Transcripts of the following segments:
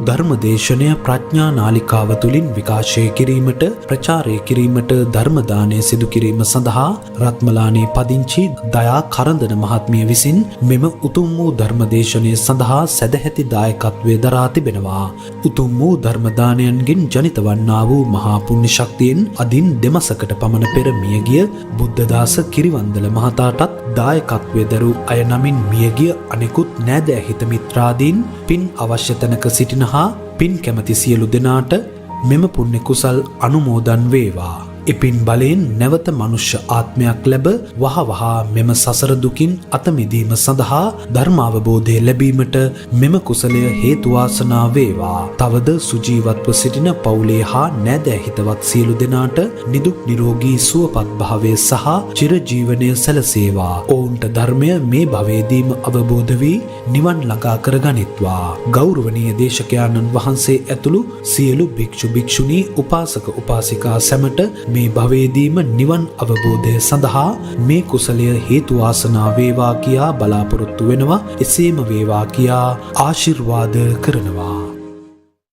ධර්මදේශනය ප්‍රඥා නාලිකාව තුළින් විකාශය කිරීමට ප්‍රචාරය කිරීමට ධර්ම දානය සිදු කිරීම සඳහා රත්මලානේ පදිංචි දයා කරන්දන මහත්මිය විසින් මෙම උතුම් වූ ධර්මදේශනය සඳහා සැදැහැති දායකත්වය දරා තිබෙනවා. උතුම් වූ ධර්ම දානයන්ගෙන් ජනිත වන්නා වූ මහා පුණ්‍ය ශක්තියෙන් අදින් දෙමසකට පමණ පෙර මියගිය බුද්ධදාස කිරිවන්දල මහතාටත් දායකත්වය දරූ අය නමින් මියගිය අනෙකුත් නෑදෑ හිත මිත්‍රාදීන් පින් අවශ්‍ය තැනක සිටින හා පින් කැමති සියලු දෙනාට මෙම පුණ්‍ය කුසල් අනුමෝදන් වේවා. එපින් බලයෙන් නැවත මනුෂ්‍ය ආත්මයක් ලැබ වහවහා මෙම සසර දුකින් අත මිදීම සඳහා ධර්මාවබෝධය ලැබීමට මෙම කුසලය හේතු වාසනා වේවා. තවද සුජීවත්ව සිටින පවුලේ හා නෑදෑ හිතවත් සියලු දෙනාට නිදුක් නිරෝගී සුවපත් භාවය සහ චිරජීවනය සැලසේවා. ඔවුන්ට ධර්මය මේ භවයේදීම අවබෝධ වී නිවන් ළඟා කරගනිත්වා. ගෞරවනීය දේශකයාණන් වහන්සේ ඇතුළු සියලු භික්ෂු භික්ෂුණී උපාසක උපාසිකා සැමට මේ භවයේදීම නිවන් අවබෝධය සඳහා මේ කුසලය හේතු වාසනා වේවා කියා බලාපොරොත්තු වෙනවා. එසේම වේවා කියා ආශිර්වාද කරනවා.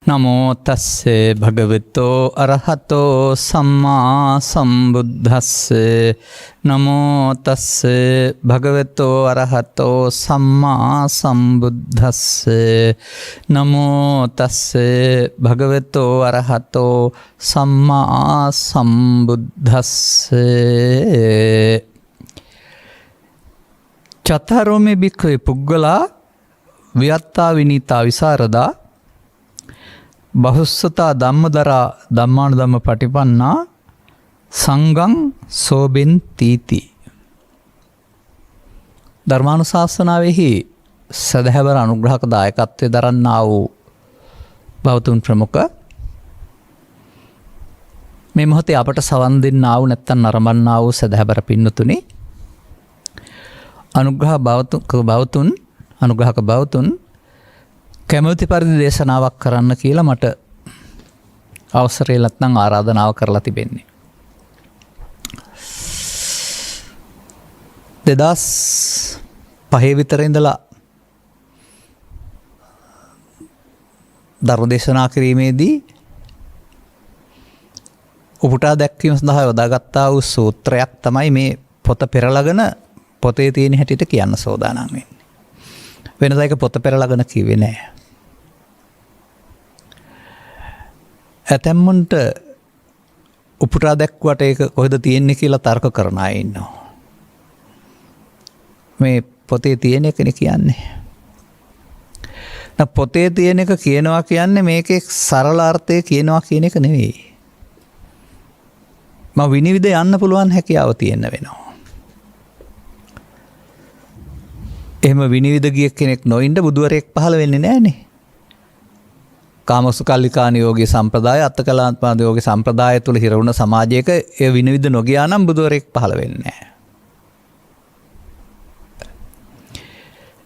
නමෝ තස්සේ භගවතෝ අරහතෝ සම්මා සම්බුද්දස්සේ නමෝ තස්සේ භගවතෝ අරහතෝ සම්මා සම්බුද්දස්සේ නමෝ තස්සේ භගවතෝ අරහතෝ සම්මා සම්බුද්දස්සේ චතරෝමේ භික්ඛවේ පුග්ගලා වියත්තා විනීතා විසරදා බහුස්සතා ධම්මදරා ධම්මානුධම්ම පටිපන්නා සංඝං සෝබෙන්තිති. ධර්මානුශාසනාවෙහි සදහැවර අනුග්‍රහක දායකත්වයේ දරන්නා වූ බෞතුන් ප්‍රමුඛ මේ මොහොතේ අපට සවන් දෙන්නා වූ නැත්නම් නරඹන්නා වූ සදහැවර පින්නතුනි අනුග්‍රහක බෞතුන් කැමති පරිදි දේශනාවක් කරන්න කියලා මට අවසරය නැත්නම් ආරාධනාව කරලා තිබෙන්නේ. 2005 විතර ඉඳලා ධර්ම දේශනා කිරීමේදී උපුටා දැක්වීම සඳහා යොදාගත්තා වූ සූත්‍රයක් තමයි මේ පොත පෙරලගෙන පොතේ තියෙන හැටියට කියන්න සෝදානම් වෙන්නේ. වෙනදා එක පොත පෙරලගෙන කිව්වේ නෑ. ඇතැම්මුන්ට උපුටා දැක්වට ඒක කොහෙද තියෙන්නේ කියලා තර්ක කරන අය ඉන්නවා. මේ පොතේ තියෙන එකනේ කියන්නේ. පොතේ තියෙන එක කියනවා කියන්නේ මේකේ සරල අර්ථය කියනවා කියන එක නෙවෙයි. විනිවිද යන්න පුළුවන් හැකියාව තියෙන්න වෙනවා. එහෙම විනිවිද ගිය කෙනෙක් නොඉන්න බුදුවරයෙක් පහළ වෙන්නේ නැහනේ. කාමසුකල්ලිකානියෝගී සම්ප්‍රදාය අත්තකලාන්තපාදයෝගී සම්ප්‍රදාය තුළ හිර වුණ සමාජයක ඒ විනිවිද නොගියා නම් බුදුවරයෙක් පහළ වෙන්නේ නැහැ.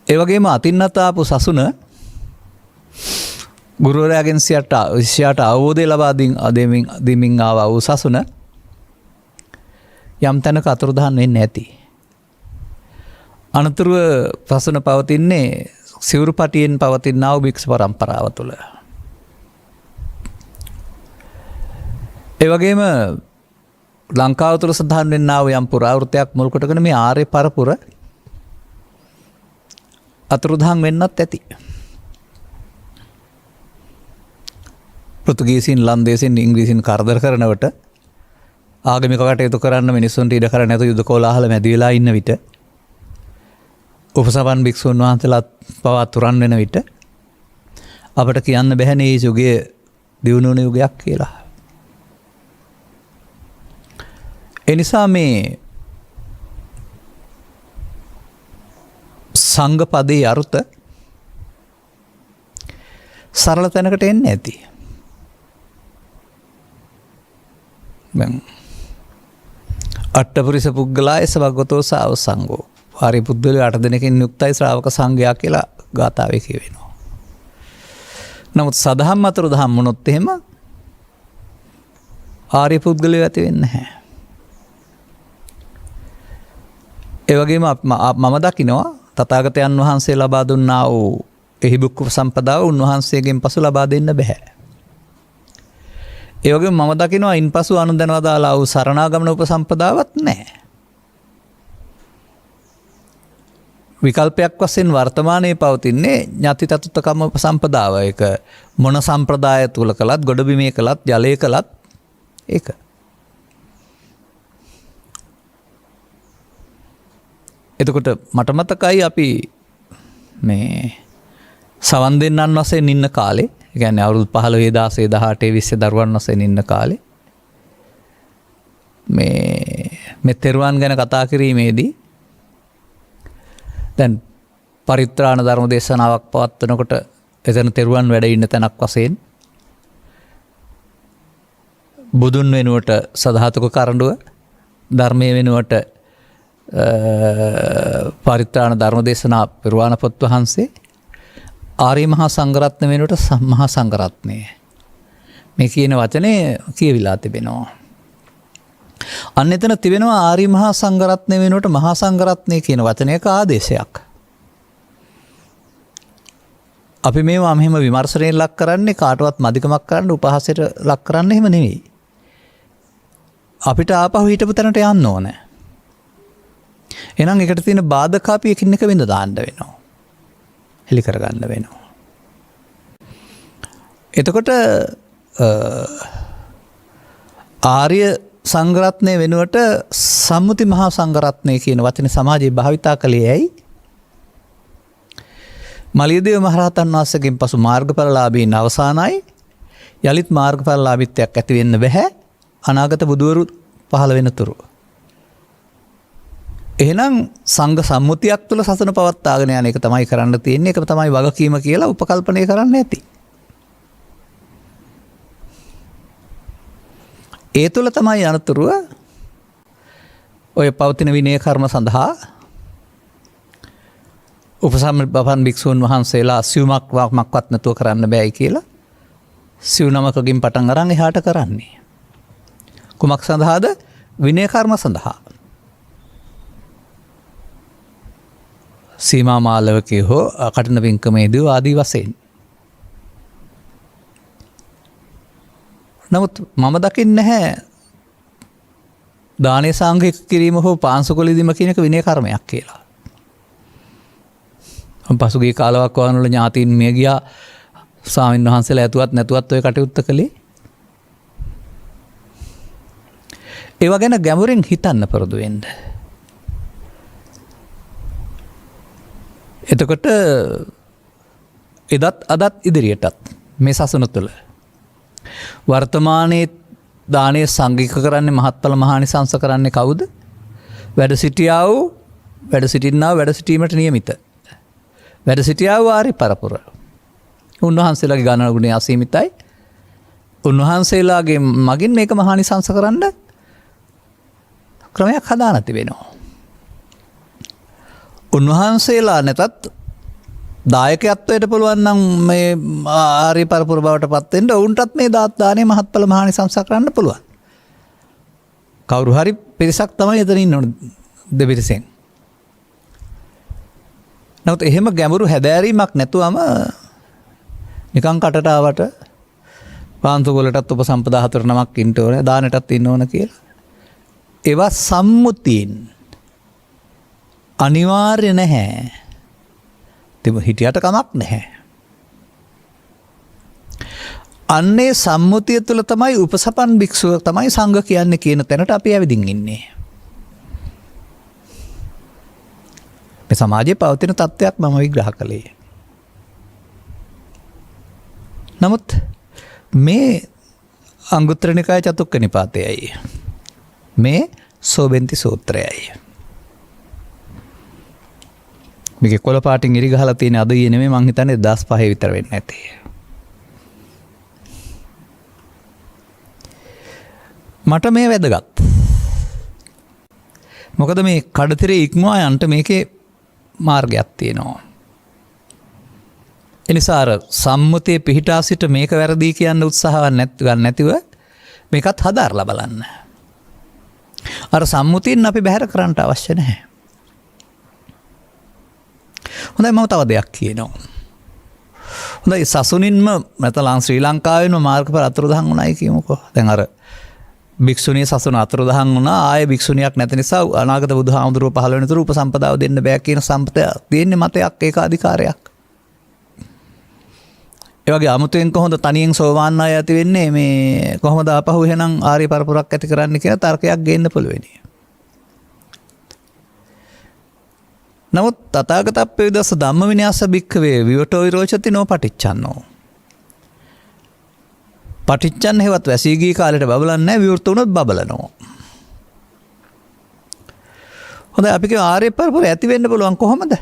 ඒ වගේම අතින්නත ආපු සසුන ගුරුවරයාගෙන් ශිෂ්‍යයාට අවබෝධය ලබා දෙමින් ආවා වූ සසුන යම් තැනක අතුරුදහන් වෙන්නේ නැති. අනතුරුව සසුන පවතින්නේ සිවුරුපටියෙන් පවතිනා වූ භික්ෂු පරම්පරාව තුළ. ඒ වගේම ලංකාව තුළ සඳහන් වෙන්නා වූ යම් පුරාවෘත්තයක් මුල් කොටගෙන මේ ආර්ය පරපුර අතුරුදහන් වෙන්නත් ඇති. පෘතුගීසින් ලන්දේසින් ඉංග්‍රීසින් කරදර කරනවට ආගමික කටයුතු කරන්න මිනිස්සුන්ට ඉඩ කර නැතු යුද කෝලාහල මැදි වෙලා ඉන්න විට උපසපන් භික්ෂුන් වහන්සේලා පවා තුරන් වෙන විට අපට කියන්න බැහැනේ මේ යුගය දියුණු වුණ යුගයක් කියලා. එනිසා මේ සංඝ පදයේ අර්ථ සරල තැනකට එන්නේ නැති. අට්ඨපුරිස පුද්ගලාය සවගතෝ සාව සංඝෝ. ආර්ය පුද්ගලයෝ 8 දෙනෙකින් යුක්තයි ශ්‍රාවක සංඝයා කියලා ගාථාවේ කියවෙනවා. නමුත් සදහම් අතර දහම් වුණොත් එහෙම ආර්ය පුද්ගලයෝ ඇති වෙන්නේ නැහැ. ඒ වගේම මම දකිනවා තථාගතයන් වහන්සේ ලබා දුන්නා වූ එහි බුක්ක උපසම්පදාව උන්වහන්සේගෙන් පසු ලබා දෙන්න බෑ. ඒ වගේම මම දකිනවා ඉන්පසු අනුදැනවා දාලා වූ සරණාගමන උපසම්පදාවත් නැහැ. විකල්පයක් වශයෙන් වර්තමානයේ පවතින්නේ ඥාති තතුත්කම උපසම්පදාව. ඒක මොන සම්ප්‍රදාය තුල කළත්, ගොඩබිමේ කළත්, ජලයේ කළත් ඒක. එතකොට මට මතකයි අපි මේ සවන් දෙන්නන් වශයෙන් ඉන්න කාලේ, ඒ කියන්නේ අවුරුදු 15 16 18 20 දරුවන් වශයෙන් ඉන්න කාලේ මේ තෙරුවන් ගැන කතා කිරීමේදී දැන් පරිත්‍රාණ ධර්ම දේශනාවක් පවත්වනකොට එතන තෙරුවන් වැඩ ඉන්න තැනක් වශයෙන් බුදුන් වෙනුවට සදාතුක කරඬුව, ධර්මයේ වෙනුවට පරිත්‍රාණ ධර්ම දේශනා පෙරවාන පොත් වහන්සේ, ආර්ය මහා සංඝරත්නය වෙනුවට මහා සංඝරත්නය මේ කියන වචනේ කියවිලා තිබෙනවා. අන්න එතන තිබෙනවා ආර්ය මහා සංඝරත්නය වෙනුවට මහා සංඝරත්නය කියන වචනයක ආදේශයක්. අපි මේවා මෙහෙම විමර්ශනයෙන් ලක් කරන්නේ කාටවත් මදිකමක් කරන්න, උපහාසයට ලක් කරන්න එහෙම නෙවෙයි. අපිට ආපහු හිටපු තැනට යන්න ඕනේ. එහෙනම් එකට තියෙන බාධක අපි එකින් එක විඳ දාන්න වෙනවා. හෙලි කරගන්න වෙනවා. එතකොට ආර්ය සංඝරත්නය වෙනුවට සම්මුති මහා සංඝරත්නය කියන වචනේ සමාජයේ භාවිතා කළේ ඇයි? මලියදේව මහරහතන් වහන්සේගෙන් පසු මාර්ගඵලලාභීන් අවසానයි. යලිත් මාර්ගඵලලාභීත්වයක් ඇති වෙන්න බෑ අනාගත බුදුවරු පහළ වෙනතුරු. එහෙනම් සංඝ සම්මුතියක් තුළ සසන පවත්වාගෙන යන එක තමයි කරන්න තියෙන්නේ. ඒක තමයි වගකීම කියලා උපකල්පනය කරන්න ඇති. ඒ තුළ තමයි අනතුරුව ඔය පවතින විනය කර්ම සඳහා උපසම්පන්න භික්ෂූන් වහන්සේලා සිව්මක් වාක්මක්වත් නැතුව කරන්න බෑයි කියලා සිව්නමකකින් පටන් අරන් එහාට කරන්නේ. කුමක් සඳහාද? විනය කර්ම සඳහා. සීමා මාලවකේ හෝ කඨින පින්කමේදී ආදී වශයෙන්. නමුත් මම දකින්නේ නැහැ දානේ සංඝික කිරීම හෝ පාංශුකලදීම කියන එක විනය කර්මයක් කියලා. පසුගිය කාලයක් වවනවල ඥාතීන් මිය ගියා ස්වාමීන් වහන්සේලා ඇතුවත් නැතුවත් ඔය කටයුත්ත කළේ. ඒවා ගැන ගැඹුරින් හිතන්න පුරුදු වෙන්න. එතකොට එදත් අදත් ඉදිරියටත් මේ සසුන තුළ වර්තමානයේ දානය සංඝික කරන්නේ මහත්ඵල මහානිසංස කරන්නේ කවුද? වැඩ සිටියා වූ වැඩ සිටින්නා වැඩ සිටීමට නියමිත වැඩ සිටියා වූ ආර්ය පරපුර. උන්වහන්සේලාගේ ගණන ගුණය අසීමිතයි. උන්වහන්සේලාගේ මගින් මේක මහානිසංස කරන්න ක්‍රමයක් හදාන තිබෙනවා. උන්වහන්සේලා නැතත් දායකත්වයට පුළුවන් නම් මේ ආර්ය පරපුර බවට පත් වෙන්න උන්ටත් මේ දානේ මහත්ඵල මහානිසංස කරන්න පුළුවන්. කවුරු හරි පිරිසක් තමයි එතන ඉන්න ඕන දෙපිරිසෙන්. නමුත් එහෙම ගැඹුරු හැදෑරීමක් නැතුවම නිකන් කටට ආවට පාන්සුවලටත් උපසම්පදා 4 නමක් ඉන්න ඕනේ, දානෙටත් ඉන්න ඕන කියලා. ඒවා සම්මුතියින් අනිවාර්ය නැහැ. තිබ හිටියට කමක් නැහැ. අන්නේ සම්මුතිය තුළ තමයි උපසපන් භික්ෂුව තමයි සංඝ කියන්නේ කියන තැනට අපි ඇවිදින් ඉන්නේ. මේ සමාජයේ පවතින තත්ත්වයක් මම විග්‍රහ කළේ. නමුත් මේ අංගුත්තර නිකාය චතුක්ක නිපාතයයි. මේ සෝබෙන්ති සූත්‍රයයි. මේක කොළ පාටින් ඉරි ගහලා තියෙන අද ඊයේ නෙමෙයි මං හිතන්නේ 2005 විතර වෙන්න ඇති. මට මේ වැදගත්. මොකද මේ කඩතිරේ ඉක්මවා යන්න මේකේ මාර්ගයක් තියෙනවා. එනිසා අර සම්මුතිය පිහිටා සිට මේක වැරදි කියන්න උත්සාහවත් නැතිව මේකත් හදාarලා බලන්න. අර සම්මුතියෙන් අපි බැහැර කරන්න අවශ්‍ය නැහැ. හොඳයි මම තව දෙයක් කියනවා. හොඳයි සසුනින්ම නැත්නම් ශ්‍රී ලංකාවෙන්ම මාර්ගඵල අතුරුදහන් වුණයි කියමුකෝ. දැන් අර භික්ෂුණී සසුන අතුරුදහන් වුණා. ආයේ භික්ෂුණියක් නැති නිසා අනාගත බුදුහාමුදුරුවෝ පහළ වෙන තුරු උපසම්පදාව දෙන්න බෑ කියන සම්පත තියෙන්නේ මතයක් ඒකාධිකාරයක්. ඒ වගේ අමුතුවෙන් කොහොමද තනියෙන් සෝවාන් අය ඇති වෙන්නේ මේ කොහොමද ආපහු එහෙනම් ආර්ය පරපුරක් ඇති කරන්න කියලා තර්කයක් ගේන්න පුළුවෙනි. නමුත් තථාගතප්පේ දස ධම්ම විනයස්ස භික්ඛවේ විවටෝ විරෝචති නෝ පටිච්චන්නෝ. පටිච්චන්න හේවත් වැසී ගිය කාලේට බබලන්නේ නැහැ විවෘත වුණොත් බබලනවා. හොඳයි අපි කියමු ආර්ය පරපුර ඇති වෙන්න පුළුවන් කොහොමද?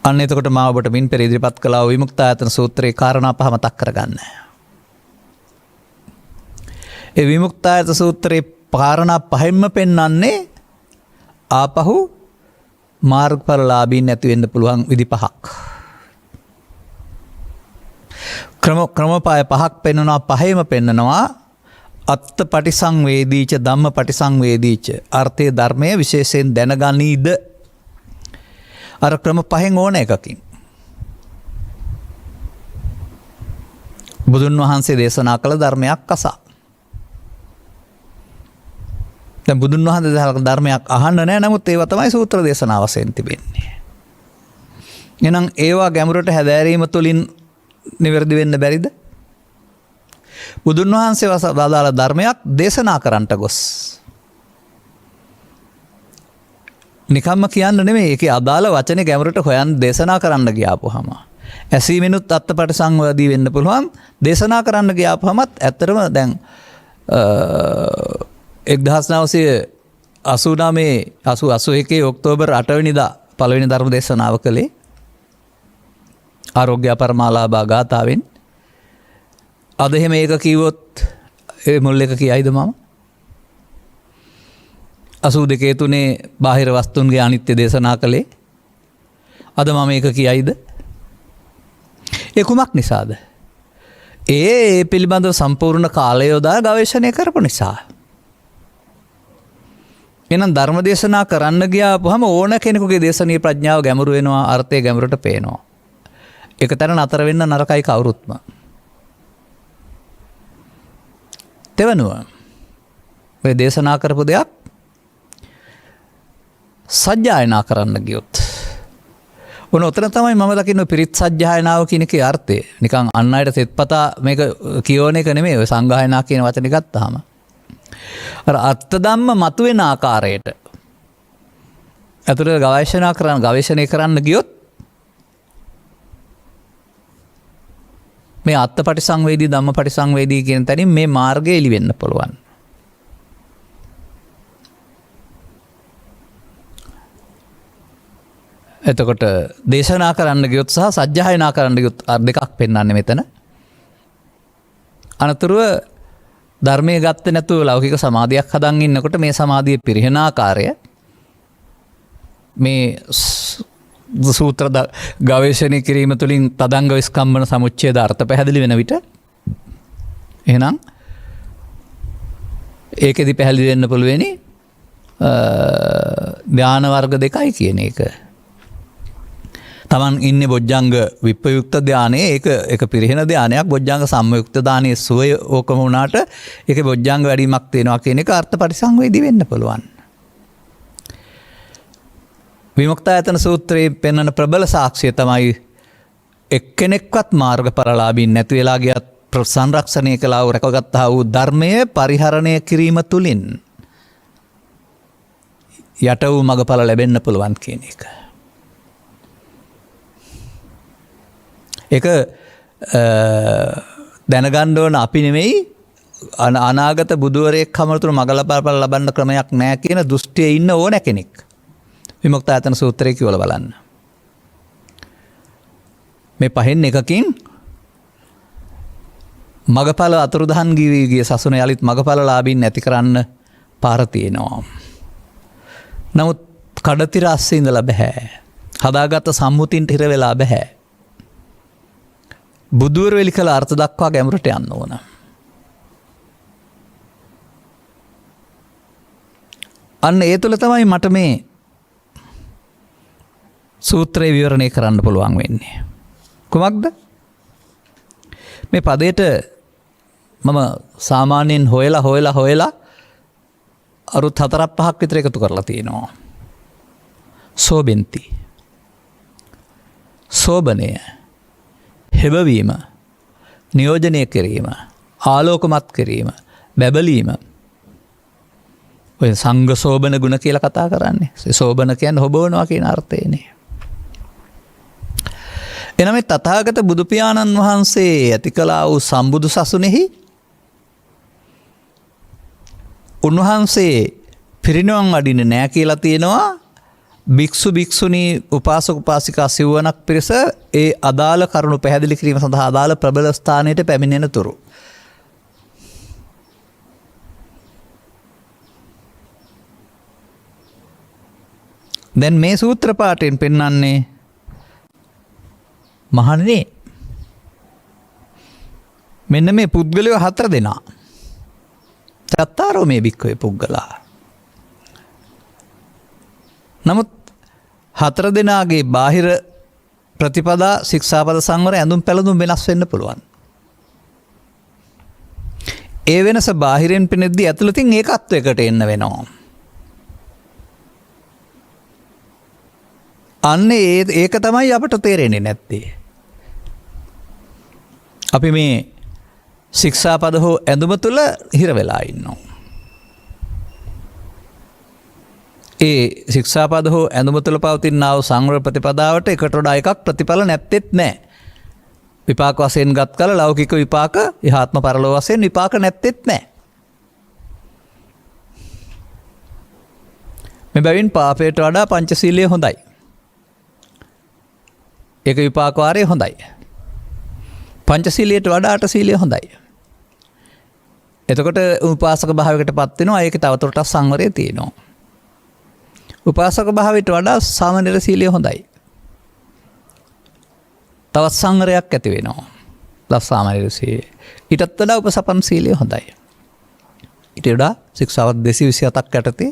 අන්න එතකොට මා ඔබට මින් පෙර ඉදිරිපත් කළා විමුක්තායතන සූත්‍රයේ කාරණා පහ මතක් කරගන්න. ඒ විමුක්තායතන සූත්‍රයේ කාරණා පහෙන්ම පෙන්වන්නේ ආපහු මාර්ගඵලලාභීන් නැති වෙන්න පුළුවන් විදි පහක්. ක්‍රමපාය පහක් පෙන්වනවා පහෙම පෙන්වනවා අත්ත පටිසංවේදීච ධම්ම පටිසංවේදීච අර්ථයේ ධර්මයේ විශේෂයෙන් දැනගනීද අර ක්‍රම පහෙන් ඕන එකකින්. බුදුන් වහන්සේ දේශනා කළ ධර්මයක් අසා. දැන් බුදුන් වහන්සේ දේශනා කළ ධර්මයක් අහන්න නැහැ නමුත් ඒවා තමයි සූත්‍ර දේශනා වශයෙන් තිබෙන්නේ. එහෙනම් ඒවා ගැඹුරට හැදෑරීම තුළින් නිවැරදි වෙන්න බැරිද? බුදුන් වහන්සේ වදාළ ධර්මයක් දේශනා කරන්නට ගොස් නිකම්ම කියන්න නෙමෙයි ඒකේ අදාළ වචනේ ගැඹුරට හොයන් දේශනා කරන්න ගියාපුවාම ඇසීමෙනුත් අත්පට සංවාදී වෙන්න පුළුවන් දේශනා කරන්න ගියාපුවමත් ඇත්තටම දැන් 1989 ඔක්තෝබර් 8 වෙනිදා පළවෙනි ධර්ම දේශනාව කළේ ආරෝග්‍ය පරමාලාභා ගාථාවෙන්. අද එහෙම ඒක කිව්වොත් ඒ මුල් එක කියයිද මම? 82 බාහිර වස්තුන්ගේ අනිත්‍ය දේශනා කළේ. අද මම ඒක කියයිද? ඒ කුමක් නිසාද? ඒ පිළිබඳව සම්පූර්ණ කාලය යොදා ගවේෂණය කරපු නිසා. එහෙනම් ධර්ම දේශනා කරන්න ගියාපුවම ඕන කෙනෙකුගේ දේශනීය ප්‍රඥාව ගැඹුරු වෙනවා, අර්ථය ගැඹුරට පේනවා. ඒක තර නතර වෙන්න නරකයි කවුරුත්ම. තෙවනුව ඔය දේශනා කරපු දෙයක් සජ්ජායනා කරන්න ගියොත් ඔතන තමයි මම දකින්න පිරිත් සජ්ජායනාව කියන එකේ අර්ථය. නිකන් අන් අයට සෙත්පතා මේක කියෝන එක නෙමෙයි. ඔය සංගායනා කියන වචනේ ගත්තාම අර අර්ථ ධම්ම මතුවෙන ආකාරයට අතුරු ගවේෂණය කරන්න ගියොත් මේ අත්ත පටිසංවේදී ධම්ම පටිසංවේදී කියන තැනින් මේ මාර්ගය එළි වෙන්න පුළුවන්. එතකොට දේශනා කරන්න ගියොත් සහ සජ්ජායනා කරන්න ගියොත් දෙකක් පෙන්වන්නේ මෙතන. අනතුරුව ධර්මයේ ගත්තේ නැතුව ලෞකික සමාධියක් හදන් ඉන්නකොට මේ සමාධිය පිරිහෙන ආකාරය මේ සූත්‍ර ගවේෂණය කිරීම තුළින් තදංග විස්කම්බන සමුච්ඡේද අර්ථ පැහැදිලි වෙන විට එහෙනම් ඒකෙදි පැහැදිලි වෙන්න පුළුවනි ධ්‍යාන වර්ග දෙකයි කියන එක. තමන් ඉන්නේ බොජ්ජංග විප්‍රයුක්ත ධානයේ ඒක පිරිහෙන ධානයක් බොජ්ජංග සම්යුක්ත ධානයේ සුවය ඕකම වුණාට ඒකේ බොජ්ජංග වැඩිමක් තියෙනවා කියන එක අර්ථ පරිසංවේදී වෙන්න පුළුවන්. විමුක්තායතන සූත්‍රයේ පෙන්වන ප්‍රබල සාක්ෂිය තමයි එක්කෙනෙක්වත් මාර්ගඵලලාභීන් නැති වෙලා ගියත් සංරක්ෂණය කළා වූ රැකගත්තා වූ ධර්මයේ පරිහරණය කිරීම තුළින් යට වූ මගඵල ලැබෙන්න පුළුවන් කියන එක. ඒක දැනගන්න ඕන අපි නෙමෙයි අනාගත බුදුවරයෙක් හැමතුරු මග ලබන්න ක්‍රමයක් නැහැ කියන දෘෂ්ටියේ ඉන්න ඕන කෙනෙක්. විමුක්තායතන සූත්‍රය කියවලා බලන්න. මේ පහෙන් එකකින් මගඵල අතුරුදහන් ගිය සසුන යලිත් මගඵලලාභීන් නැති කරන්න පාර තියෙනවා. නමුත් කඩතිර අස්සේ ඉඳලා බෑ. හදාගත්ත සම්මුතින්ට හිර වෙලා බෑ. බුදුවර වෙලි කළ අර්ථ දක්වා ගැඹුරට යන්න ඕන. අන්න ඒ තුළ තමයි මට මේ සූත්‍රයේ විවරණය කරන්න පුළුවන් වෙන්නේ. කුමක්ද? මේ පදයට මම සාමාන්‍යයෙන් හොයලා අරුත් 4-5ක් විතර එකතු කරලා තියෙනවා. සෝබෙන්ති. සෝබනය. හෙබවීම. නියෝජනය කිරීම. ආලෝකමත් කිරීම. බැබලීම. ඔය සංඝ සෝබන ගුණ කියලා කතා කරන්නේ. සෝබන කියන්නේ හොබවනවා කියන අර්ථයනේ. එනම තථාගත බුදු පියාණන් වහන්සේ ඇති කළා වූ සම්බුදු සසුනේහි උන්වහන්සේ පිරිනිවන් වඩින්නේ නැහැ කියලා තියෙනවා. භික්ෂු භික්ෂුණී උපාසක උපාසිකා සිව්වනක් පිරිස ඒ අදාළ කරුණු පැහැදිලි කිරීම සඳහා අදාළ ප්‍රබල ස්ථානයට පැමිණෙන තුරු. දැන් මේ සූත්‍ර පාඨයෙන් පෙන්වන්නේ මහණෙනි මෙන්න මේ පුද්ගලයෝ 4 දෙනා. චත්තාරෝ මේ භික්ඛවේ පුද්ගලා. නමුත් 4 දෙනාගේ බාහිර ප්‍රතිපදා ශික්ෂාපද සංවර ඇඳුම් පැළඳුම් වෙනස් වෙන්න පුළුවන්. ඒ වෙනස බාහිරෙන් පෙනෙද්දී ඇතුළතින් ඒකත්වයකට එන්න වෙනවා. අන්න ඒක තමයි අපට තේරෙන්නේ නැත්තේ. අපි මේ ශික්ෂාපද හෝ ඇඳුම තුළ හිර වෙලා ඉන්නවා. ඒ ශික්ෂාපද හෝ ඇඳුම තුළ පවතිනා වූ සංවර ප්‍රතිපදාවට එකට වඩා එකක් ප්‍රතිඵල නැත්තේත් නැහැ. විපාක වශයෙන් ගත් කල ලෞකික විපාක ඉහාත්ම පරලෝ වශයෙන් විපාක නැත්තේත් නැහැ. මේ බැවින් පාපයට වඩා පංචශීලය හොඳයි. ඒක විපාක වාරය හොඳයි. පංචශීලයට වඩා අටශීලය හොඳයි. එතකොට උපාසක භාවයකට පත් වෙනවා. ඒක තවදුරටත් සංවරය තියෙනවා. උපාසක භාවයට වඩා සාමාන්‍ය සීලය හොඳයි. තවත් සංවරයක් ඇති වෙනවා. දස සාමාන්‍ය සීලය. ඊටත් වඩා උපසපන් සීලය හොඳයි. ඊට වඩා ශික්ෂාවත් 227ක් යටතේ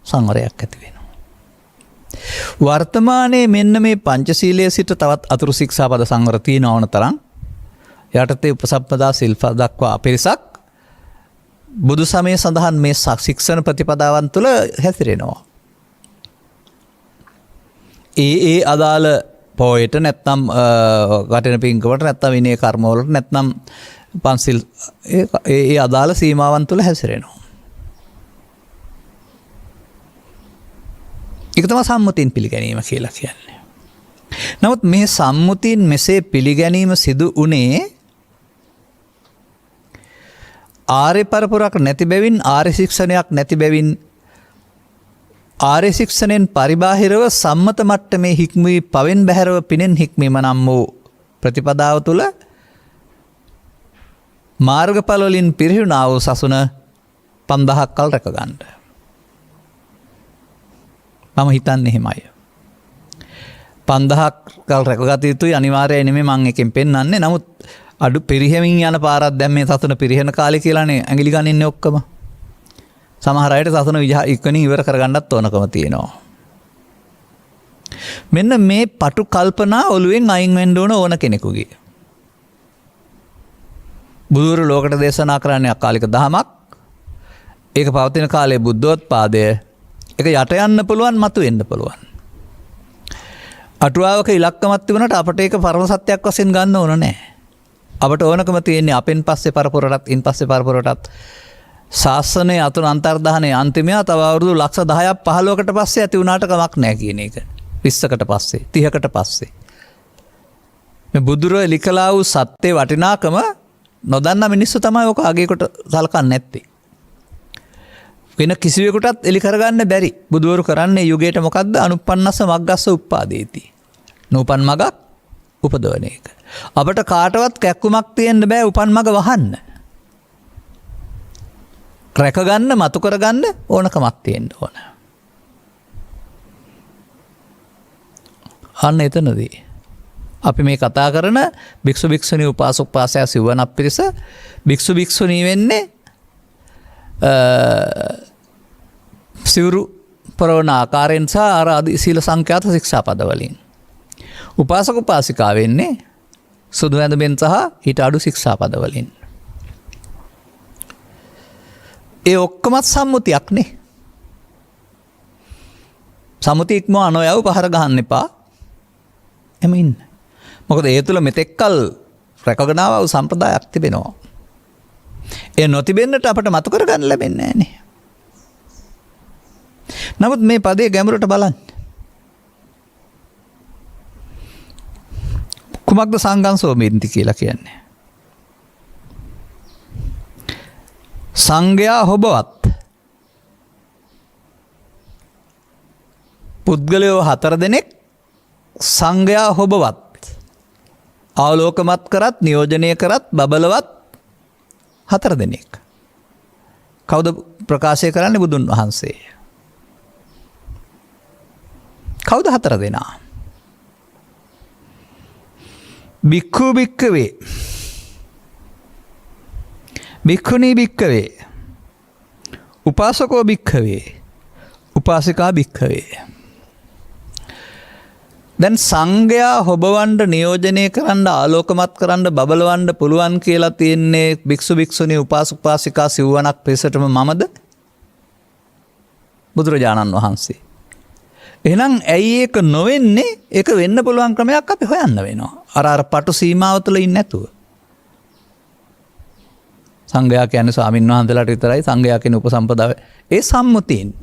සංවරයක් ඇති වෙනවා. වර්තමානයේ මෙන්න මේ පංචශීලයේ සිට තවත් අතුරු ශික්ෂාපද සංවර තියෙන ඕන තරම් යටතේ උපසම්පදා සිල්පද දක්වා පිරිසක් බුදු සමය සඳහන් මේ ශික්ෂණ ප්‍රතිපදාවන් තුළ හැසිරෙනවා. ඒ අදාළ පොයට නැත්නම් වටින පින්කමට නැත්නම් විනය කර්මවලට නැත්නම් පන්සිල් ඒ අදාළ සීමාවන් තුළ හැසිරෙනවා. ඒක තමයි සම්මුතින් පිළිගැනීම කියලා කියන්නේ. නමුත් මේ සම්මුතින් මෙසේ පිළිගැනීම සිදු වුණේ ආර්ය පරපුරක් නැති බැවින් ආර්ය ශික්ෂණයක් නැති බැවින් ආර්ය ශික්ෂණයෙන් පරිබාහිරව සම්මත මට්ටමේ හික්මී පවෙන් බැහැරව පිනෙන් හික්මීම නම් වූ ප්‍රතිපදාව තුළ මාර්ගඵල වලින් පිරිහුණා වූ සසුන 5000ක් කල් රැක ගන්න. මම හිතන්නේ එහෙමයි. 5000ක් කල් රැකගත යුතුයි අනිවාර්යයි නෙමෙයි මම එකෙන් පෙන්වන්නේ. නමුත් අඩු පිරිහෙමින් යන පාරක් දැන් මේ සසුන පිරිහෙන කාලේ කියලානේ ඇඟිලි ගන්නින්නේ ඔක්කොම. සමහර අයට සසුන ඉක්මනින් ඉවර කරගන්නත් ඕනකම තියෙනවා. මෙන්න මේ පටු කල්පනා ඔළුවෙන් අයින් වෙන්න ඕන කෙනෙකුගේ. බුදුරු ලෝකට දේශනා කරන්නේ අකාලික දහමක්. ඒක පවතින කාලේ බුද්ධෝත්පාදය. ඒක යට යන්න පුළුවන්, මතු වෙන්න පුළුවන්. අටුවාවක ඉලක්කමක් තිබුණාට අපට ඒක පරම සත්‍යයක් වශයෙන් ගන්න ඕන නැහැ. අපට ඕනකම තියෙන්නේ අපෙන් පස්සේ පරපුරටත් ඉන් පස්සේ පරපුරටත් ශාසනයේ අතුරු අන්තර්දානයේ අන්තිමයා තව අවුරුදු ලක්ෂ 10ක් 15කට පස්සේ ඇති වුණාට කමක් නැහැ කියන එක. 20කට පස්සේ 30කට පස්සේ මේ බුදුර ලිකලා වූ සත්‍ය වටිනාකම නොදන්න මිනිස්සු තමයි ඔක අගේකට සලකන්නේ නැත්තේ. වෙන කිසිවෙකුටත් එලි කරගන්න බැරි. බුදුවරු කරන්නේ යුගයට මොකද්ද? අනුප්පන්නස්ස මග්ගස්ස උප්පාදේති. නූපන් මගක් උපදවන එක. අපට කාටවත් කැක්කුමක් තියෙන්න බෑ උපන් මග වහන්න. රැකගන්න, මතු කරගන්න ඕනකමක් තියෙන්න ඕන. අන්න එතනදී අපි මේ කතා කරන භික්ෂු භික්ෂුණී උපාසක උපාසයා සිවණක් පිරිස භික්ෂු භික්ෂුණී වෙන්නේ සිවුරු පරවන ආකාරයෙන් සහ අර අදි සීල සංඛ්‍යාත ශික්ෂාපද වලින්. උපාසක උපාසිකා වෙන්නේ සුදු ඇඳුමෙන් සහ ඊට අඩු ශික්ෂාපද වලින්. ඒ ඔක්කොමත් සම්මුතියක්නේ. සම්මුතිය ඉක්මව නොයව පහර ගහන්න එපා. එම ඉන්න. මොකද ඒ තුල මෙතෙක්කල් රැකගෙන ආව සම්ප්‍රදායක් තිබෙනවා. ඒ නොතිබෙන්නට අපට මතු කරගන්න ලැබෙන්නේ නැහැ නේ. නමුත් මේ පදේ ගැඹුරට බලන්න. කුමක්ද සංගංසෝමින්ති කියලා කියන්නේ? සංඝයා හොබවත් පුද්ගලයෝ 4 දෙනෙක් සංඝයා හොබවත් ආලෝකමත් කරත් නියෝජනය කරත් බබලවත් 4 දෙනෙක්. කවුද ප්‍රකාශය කරන්නේ? බුදුන් වහන්සේ. කවුද 4 දෙනා? භික්ඛු භික්ඛවේ, භික්ඛුනී භික්ඛවේ, උපාසකෝ භික්ඛවේ, උපාසිකා භික්ඛවේ. දැන් සංඝයා හොබවන්න නියෝජනය කරන්න ආලෝකමත් කරන්න බබලවන්න පුළුවන් කියලා තියෙන්නේ භික්ෂු භික්ෂුණී උපාසක උපාසිකා සිව්වණක් පිරිසටම මමද? බුදුරජාණන් වහන්සේ. එහෙනම් ඇයි ඒක නොවෙන්නේ? ඒක වෙන්න පුළුවන් ක්‍රමයක් අපි හොයන්න වෙනවා. අර පටු සීමාව තුළ ඉන්නේ නැතුව. සංඝයා කියන්නේ ස්වාමීන් වහන්සේලාට විතරයි, සංඝයා කියන්නේ උපසම්පදාව. ඒ සම්මුතියින්.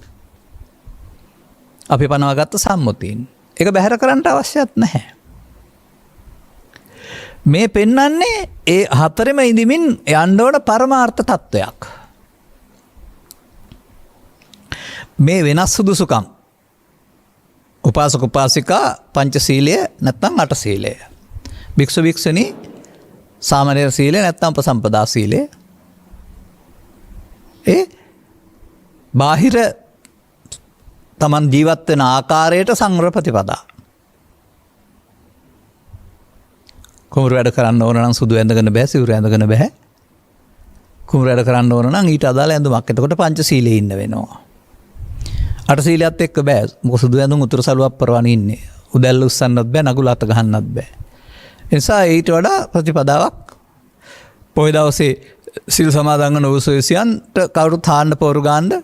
අපි පනවාගත්ත සම්මුතියින්. ඒක බැහැර කරන්න අවශ්‍යත් නැහැ. මේ පෙන්වන්නේ ඒ 4ෙම ඉඳිමින් යන්න ඕන පරමාර්ථ තත්වයක්. මේ වෙනස් සුදුසුකම් උපාසක උපාසිකා පංචශීලය නැත්නම් අටශීලය. භික්ෂු භික්ෂුණී සාමණේර සීලය නැත්නම් උපසම්පදා සීලය. ඒ බාහිර තමන් ජීවත් වෙන ආකාරයට සංවර ප්‍රතිපදා. කුඹුරු වැඩ කරන්න ඕන නම් සුදු ඇඳගෙන බෑ, සිවුරු ඇඳගෙන බෑ. කුඹුරු වැඩ කරන්න ඕන නම් ඊට අදාළ ඇඳුමක්. එතකොට පංචශීලයේ ඉන්න වෙනවා. අටශීලයත් එක්ක බෑ. මොකද සුදු ඇඳුම් උතුරු සළුවක් පරවන ඉන්නේ. උදැල්ල උස්සන්නත් බෑ, නගුල අත ගහන්නත් බෑ. ඒ නිසා ඊට වඩා ප්‍රතිපදාවක් පොයි දවසේ සිල් සමාදන් වන උසවිසියන්ට කවුරුත් හාන්න පොරු ගන්න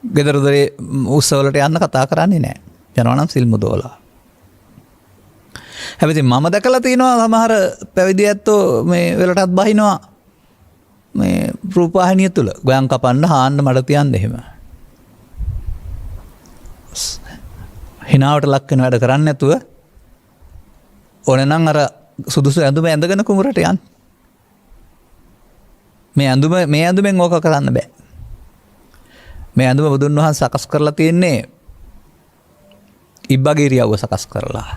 ගෙදර දොරේ උත්සවවලට යන්න කතා කරන්නේ නැහැ. යනවා නම් සිල් මුදවලා. හැබැයි මම දැකලා තියෙනවා සමහර පැවිදි ඇත්තෝ මේ වෙලටත් බහිනවා මේ රූපවාහිනිය තුල. ගොයන් කපන්න හාන්න මඩ තියන්න එහෙම. හිනාවට ලක් වෙන වැඩ කරන්නේ නැතුව ඕනේ නම් අර සුදුසු ඇඳුම ඇඳගෙන කුඹරට යන්න. මේ ඇඳුමෙන් ඕක කරන්න බෑ. මේ ඇඳුම බුදුන් වහන්සේ සකස් කරලා තියෙන්නේ ඉබ්බගේ ඉරියව්ව සකස් කරලා.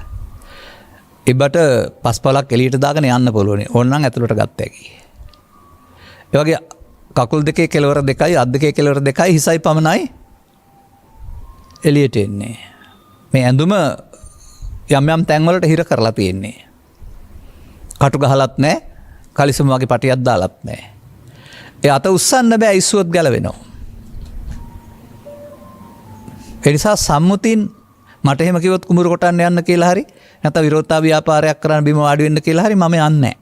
ඉබ්බට පස්පලක් එළියට දාගෙන යන්න පුළුවන්. ඕනනම් ඇතුළට ගත්ත හැකි. ඒ වගේ කකුල් දෙකේ කෙළවර දෙකයි, අත් දෙකේ කෙළවර දෙකයි, හිසයි පමණයි එළියට එන්නේ. මේ ඇඳුම යම් යම් තැන්වලට හිර කරලා තියෙන්නේ. කටු ගහලත් නැහැ, කලිසම වගේ පටියක් දාලත් නැහැ. ඒ අත උස්සන්න බෑ, ඉස්සුවත් ගැලවෙනවා. ඒ නිසා සම්මුතින් මට එහෙම කිව්වොත් කුඹුරු කොටන්න යන්න කියලා හරි නැත්නම් විරෝධතා ව්‍යාපාරයක් කරන්න බිම වාඩි වෙන්න කියලා හරි මම යන්නේ නැහැ.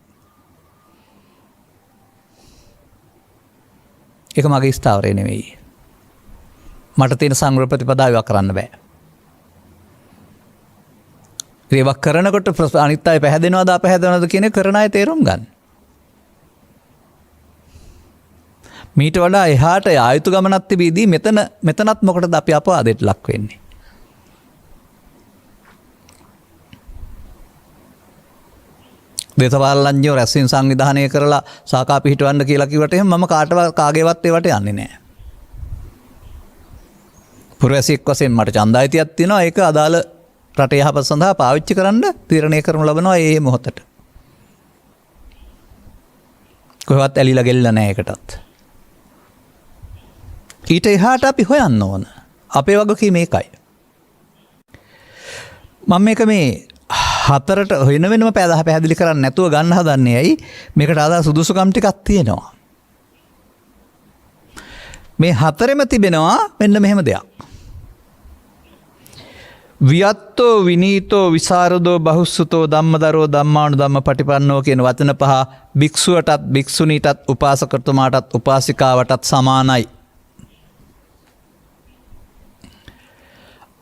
ඒක මගේ ස්ථාවරය නෙවෙයි. මට තියෙන සංවර ප්‍රතිපදාව ඉවත් කරන්න බෑ. ඒවක් කරනකොට අනිත් අය පැහැදෙනවද අපැහැදෙනවද කියන කරන අය තේරුම් ගන්න. මීට වඩා එහාට ආයුතු ගමනක් තිබීදී මෙතනත් මොකටද අපි අපවාදයට ලක් වෙන්නේ? දේශපාලනඥයෝ රැස්වීම සංවිධානය කරලා සාකා පිහිටවන්න කියලා කිව්වට එහෙනම් මම කාගේවත් ඒවට යන්නේ නැහැ. පුරවැසියෙක් වශයෙන් මට ඡන්දායිතියක් තියෙනවා. ඒක අදාළ රටේ යහපත සඳහා පාවිච්චි කරන්න තීරණය කරනු ලබනවා මේ මොහොතට. කොහෙවත් ඇලිලා ගෙල්ලා නැහැ ඒකටත්. ඊට එහාට අපි හොයන්න ඕන. අපේ වගකීම මේකයි. මම මේක මේ 4ට වෙන වෙනම පැහැදිලි කරන්නේ නැතුව ගන්න හදන්නේ ඇයි? මේකට අදාළ සුදුසුකම් ටිකක් තියෙනවා. මේ 4ෙම තිබෙනවා මෙන්න මෙහෙම දෙයක්. වියත්තෝ විනීතෝ විසරදෝ බහුස්සුතෝ ධම්මදරෝ ධම්මානුධම්ම පටිපන්නෝ කියන වචන පහ භික්ෂුවටත් භික්ෂුණීටත් උපාසකතුමාටත් උපාසිකාවටත් සමානයි.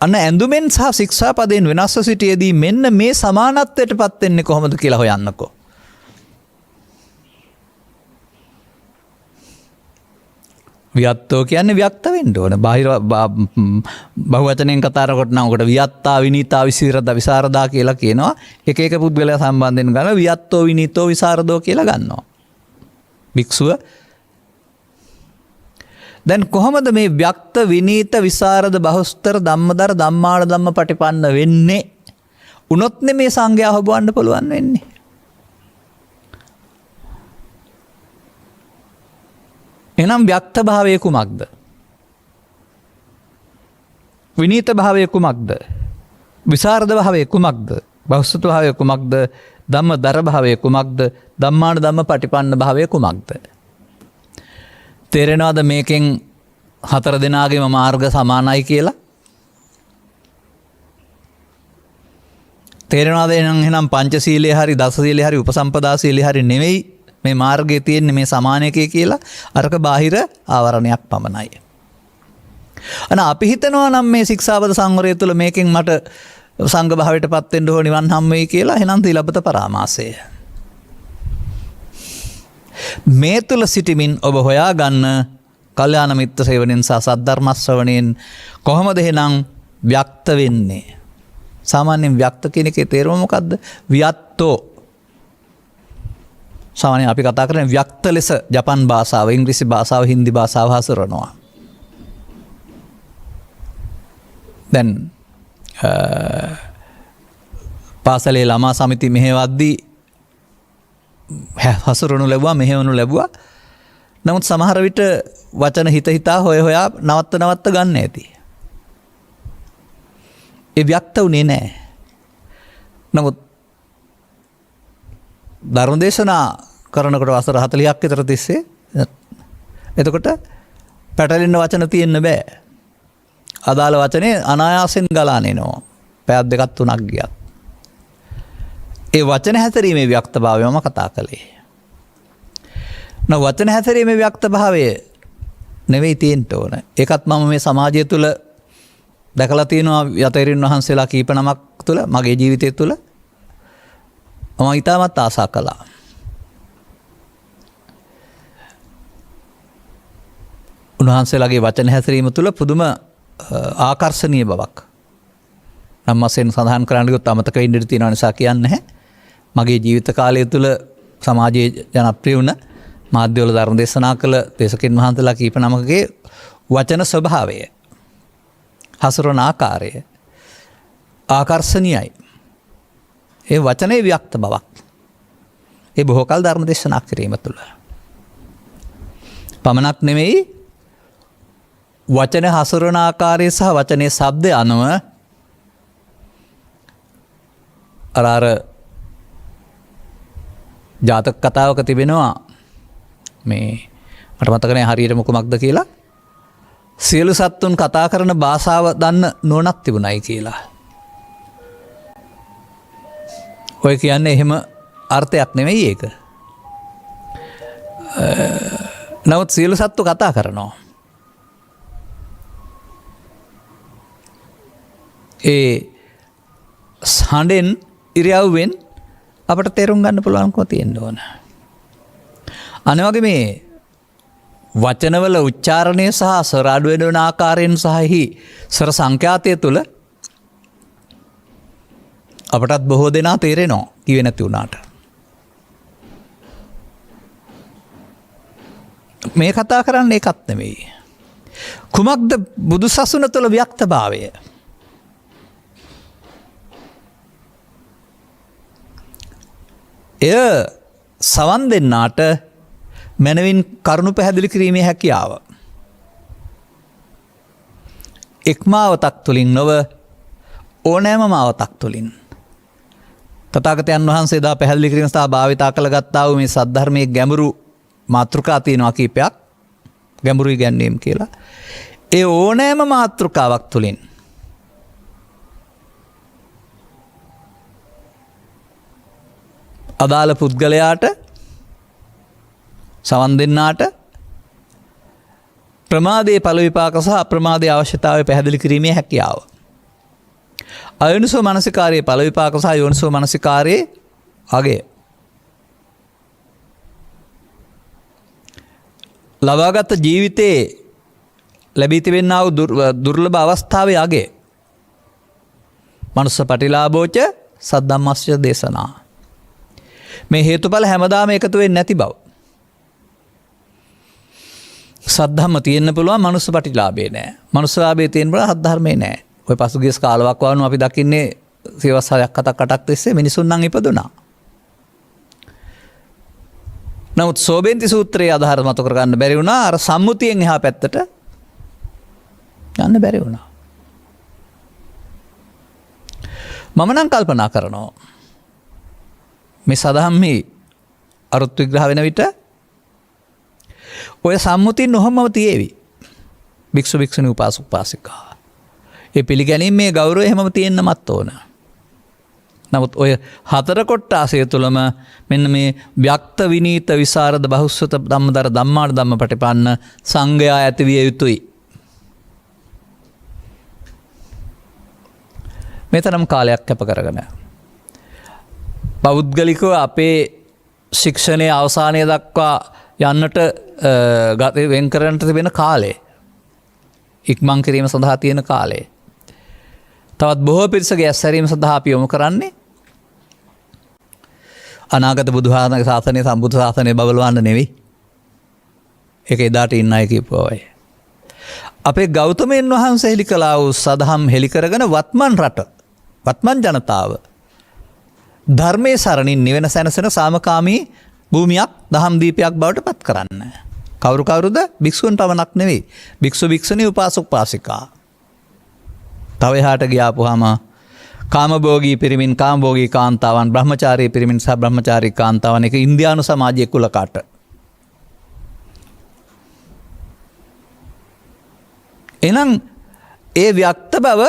අන්න ඇඳුමෙන් සහ ශික්ෂාපදයෙන් වෙනස්ව සිටියේදී මෙන්න මේ සමානත්වයට පත් වෙන්නේ කොහොමද කියලා හොයන්නකෝ. වියත්තෝ කියන්නේ ව්‍යක්ත වෙන්න ඕන. බාහිර බහුවචනෙන් කතා කරනකොට නම් ඔකට වියත්තා විනීතා විසරදා කියලා කියනවා. එක එක පුද්ගලයා සම්බන්ධයෙන් ගන්න වියත්තෝ විනීතෝ විසරදෝ කියලා ගන්නවා. භික්ෂුව දැන් කොහොමද මේ ව්‍යක්ත විනීත විසරද බහුස්තර ධම්මදර ධම්මාන ධම්ම පටිපන්න වෙන්නේ? උනොත් මේ සංඝයා හොබවන්න පුළුවන් වෙන්නේ. එනම් ව්‍යක්ත භාවය කුමක්ද? විනීත භාවය කුමක්ද? විසරද භාවය කුමක්ද? බහුස්තර භාවය කුමක්ද? ධම්මදර භාවය කුමක්ද? ධම්මාන ධම්ම පටිපන්න භාවය කුමක්ද? තේරෙනවද මේකෙන් හතර දෙනාගේම මාර්ග සමානයි කියලා? තේරෙනවද එහෙනම් පංචශීලයේ හරි දසශීලයේ හරි උපසම්පදා සීලයේ හරි නෙවෙයි මේ මාර්ගයේ තියෙන්නේ මේ සමාන එකේ කියලා? අරක බාහිර ආවරණයක් පමණයි. අන අපි හිතනවා නම් මේ ශික්ෂාපද සංවරය තුළ මේකෙන් මට සංඝ භාවයට පත් වෙන්න ඕන නිවන් හම් වෙයි කියලා. එහෙනම් තිලබත පරාමාසය. මේ තුල සිටමින් ඔබ හොයා ගන්න කල්යාණ මිත්‍ර සේවනයෙන් සහ සද්ධර්ම ශ්‍රවණයෙන් කොහොමද එහෙනම් ව්‍යක්ත වෙන්නේ? සාමාන්‍යයෙන් ව්‍යක්ත කියන එකේ තේරුම මොකද්ද? වියත්තෝ. සාමාන්‍යයෙන් අපි කතා කරන්නේ ව්‍යක්ත ලෙස ජපන් භාෂාව, ඉංග්‍රීසි භාෂාව, හින්දි භාෂාව හසුරනවා. දැන් පාසලේ ළමා සමිති මෙහෙවද්දී හසුරුණු ලැබුවා, මෙහෙවනු ලැබුවා. නමුත් සමහර විට වචන හිතා හොයා නවත්ත ගන්න ඇති. ඒ ව්‍යක්ත වුණේ නැහැ. නමුත් ධර්ම දේශනා කරනකොට වසර 40ක් විතර තිස්සේ එතකොට පැටලෙන්න වචන තියෙන්න බෑ. අදාළ වචනේ අනායාසෙන් ගලාන එනවා. පැයක් දෙකක් තුනක් ගියත්. ඒ වචන හැසිරීමේ ව්‍යක්තභාවයම කතා කළේ. වචන හැසිරීමේ ව්‍යක්තභාවය නෙවෙයි තියෙන්න ඕන. ඒකත් මම මේ සමාජය තුළ දැකලා තියෙනවා. යතේරින් වහන්සේලා කීප නමක් තුළ මගේ ජීවිතය තුළ මම ඉතාමත් ආසා කළා. උන්වහන්සේලාගේ වචන හැසිරීම තුළ පුදුම ආකර්ශනීය බවක් නම් වශයෙන් සඳහන් කරන්න ගියොත් අමතක වෙන්න ඉඩ තියෙන නිසා කියන්නේ නැහැ. මගේ ජීවිත කාලය තුළ සමාජයේ ජනප්‍රිය වුණ මාධ්‍යවල ධර්ම දේශනා කළ දේශකයන් වහන්සේලා කීප නමකගේ වචන ස්වභාවය, හසුරන ආකාරය ආකර්ශනීයයි. ඒ වචනේ ව්‍යක්ත බවක්. ඒ බොහෝ කල් ධර්ම දේශනා කිරීම තුළ පමණක් නෙමෙයි, වචන හසුරන ආකාරය සහ වචනේ ශබ්දය අනුව අර ජාතක කතාවක තිබෙනවා මේ මට මතක නැහැ හරියට මොකක්ද කියලා. සියලු සත්තුන් කතා කරන භාෂාව දන්න නුවණක් තිබුණයි කියලා. ඔය කියන්නේ එහෙම අර්ථයක් නෙමෙයි ඒක. නමුත් සියලු සත්තු කතා කරනවා. ඒ හඬෙන් ඉරියව්වෙන් අපට තේරුම් ගන්න පුළුවන්කම තියෙන්න ඕන. අනිවාර්යයෙන් මේ වචනවල උච්චාරණය සහ ස්වර අඩු වෙන ආකාරයෙන් සහහි ස්වර සංඛ්‍යාතය තුළ අපටත් බොහෝ දෙනා තේරෙනවා කිව්වේ නැති වුණාට. මේ කතා කරන්නේ ඒකත් නෙමෙයි. කුමක්ද බුදුසසුන තුළ ව්‍යක්තභාවය? එය සවන් දෙන්නාට මනවින් කරුණු පැහැදිලි කිරීමේ හැකියාව. එක්මාවතක් තුළින් නොව ඕනෑම මාවතක් තුළින්. තථාගතයන් වහන්සේ දා පැහැදිලි කිරීම සහ භාවිතා කළ ගත්තා වූ මේ සද්ධර්මයේ ගැඹුරු මාතෘකා තියෙනවා කීපයක්. ගැඹුරු ඉගැන්වීම් කියලා. ඒ ඕනෑම මාතෘකාවක් තුළින් අදාළ පුද්ගලයාට සවන් දෙන්නාට ප්‍රමාදයේ ඵල විපාක සහ අප්‍රමාදයේ අවශ්‍යතාවය පැහැදිලි කිරීමේ හැකියාව. අයෝනිසෝ මනසිකාරයේ ඵල විපාක සහ යෝනිසෝ මනසිකාරයේ අගය. ලබාගත් ජීවිතයේ ලැබී තිබෙනා වූ දුර්ලභ අවස්ථාවේ අගය. මනුස්ස පටිලාභෝච සද්ධම්මස්ස දේශනා. මේ හේතුඵල හැමදාම එකතු වෙන්නේ නැති බව. සද්ධම්ම තියෙන්න පුළුවන් මනුස්ස පටිලාභේ නෑ. මනුස්සලාභේ තියෙන්න පුළුවන් සද්ධර්මේ නෑ. ඔය පසුගිය කාලයක් වවුණු අපි දකින්නේ සියවස් 6ක් 7ක් 8ක් තිස්සේ මිනිසුන් නම් ඉපදුනා. නමුත් සෝබෙන්ති සූත්‍රයේ අදහර මත කරගන්න බැරි වුණා. අර සම්මුතියෙන් එහා පැත්තට යන්න බැරි වුණා. මම නම් කල්පනා කරනවා මේ සදහම්හි අරුත් විග්‍රහ වෙන විට ඔය සම්මුතින් නොහොමම තියේවි. භික්ෂු භික්ෂුණී උපාසක උපාසිකා. ඒ පිළිගැනීම මේ ගෞරවය හැමම තියෙන්නමත් ඕන. නමුත් ඔය හතර කොට්ටාසය තුළම මෙන්න මේ ව්‍යක්ත විනීත විසරද බහුස්සත ධම්මදර ධම්මාන ධම්මපටිපන්න සංඝයා ඇති විය යුතුයි. මෙතරම් කාලයක් කැප කරගෙන පෞද්ගලිකව අපේ ශික්ෂණයේ අවසානය දක්වා යන්නට වෙන් කරන්නට තිබෙන කාලේ ඉක්මන් කිරීම සඳහා තියෙන කාලේ තවත් බොහෝ පිරිසගේ ඇස්සැරීම සඳහා අපි යොමු කරන්නේ අනාගත බුදුහාමගේ ශාසනය සම්බුද්ධ ශාසනය බබලවන්න නෙවෙයි. ඒක එදාට ඉන්න අය කිව්වෝයි. අපේ ගෞතමයන් වහන්සේ හෙළි කළා වූ සදහම් හෙළි කරගෙන වත්මන් රට වත්මන් ජනතාව ධර්මයේ සරණින් නිවෙන සැනසෙන සාමකාමී භූමියක් දහම් දීපයක් බවට පත් කරන්න. කවුරු කවුරුද? භික්ෂුන් පමණක් නෙවෙයි. භික්ෂු භික්ෂුණී උපාසක උපාසිකා. තව එහාට ගියාපුවාම කාමභෝගී පිරිමින් කාමභෝගී කාන්තාවන් බ්‍රහ්මචාරී පිරිමින් සහ බ්‍රහ්මචාරී කාන්තාවන් එක ඉන්දියානු සමාජයේ කුලකට. එහෙනම් ඒ ව්‍යක්ත බව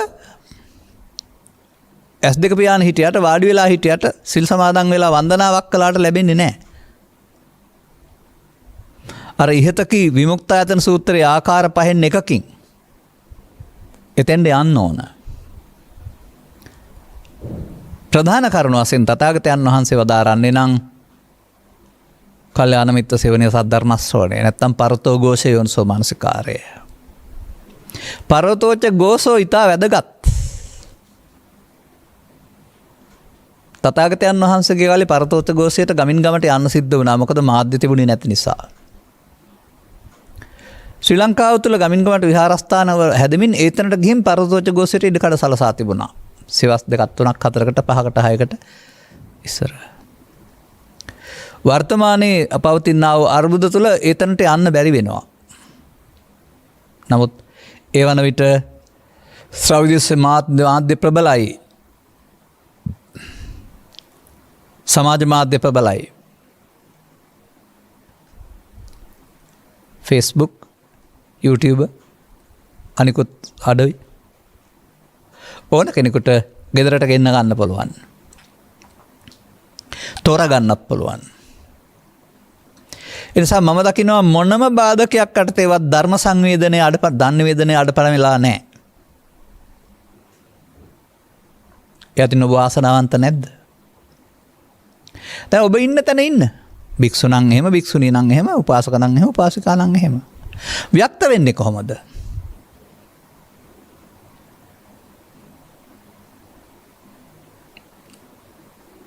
S2 පියාන හිටියට වාඩි වෙලා හිටියට සිල් සමාදන් වෙලා වන්දනාවක් කළාට ලැබෙන්නේ නැහැ. අර ඉහතකී විමුක්තායතන සූත්‍රයේ ආකාර පහෙන් එකකින් එතෙන්ට යන්න ඕන. ප්‍රධාන කරුණ වශයෙන් තථාගතයන් වහන්සේ වදාරන්නේ නම් කල්යාණ මිත්‍ර සේවනයේ සද්ධර්ම ශ්‍රවණය නැත්තම් පරතෝ ഘോഷය යොන්සෝ මානසිකාරය. පරතෝච ഘോഷෝ ඊට වැදගත්. තථාගතයන් වහන්සේගේ කාලේ පරතෝච ഘോഷයට ගමින් ගමට යන්න සිද්ධ වුණා. මොකද මාධ්‍ය තිබුණේ නැති නිසා. ශ්‍රී ලංකාව තුළ ගමින් ගමට විහාරස්ථාන හැදමින් ඒතනට ගිහින් පරතෝච ഘോഷයට ඉඩකඩ සලසා තිබුණා. සිවස් 2 3 4කට 5කට 6කට ඉස්සර. වර්තමානයේ පවතිනා වූ අර්බුද තුළ ඒතනට යන්න බැරි වෙනවා. නමුත් ඒ වන විට ශ්‍රව්‍ය මාධ්‍ය ප්‍රබලයි. සමාජ මාධ්‍ය ප්‍රබලයි. Facebook, YouTube අනිකුත් අඩවි ඕන කෙනෙකුට ගෙදරට ගෙන්න ගන්න පුළුවන්. තෝරගන්නත් පුළුවන්. ඒ නිසා මම දකිනවා මොනම බාධකයක් යටතේවත් ධර්ම සංවේදනයේ ධන්වේදනයේ අඩපණ වෙලා නැහැ. යතින ඔබ වාසනාවන්ත නැද්ද? දැන් ඔබ ඉන්න තැන ඉන්න. භික්ෂු නම් එහෙම, භික්ෂුණී නම් එහෙම, උපාසක නම් එහෙම, උපාසිකා නම් එහෙම. ව්‍යක්ත වෙන්නේ කොහොමද?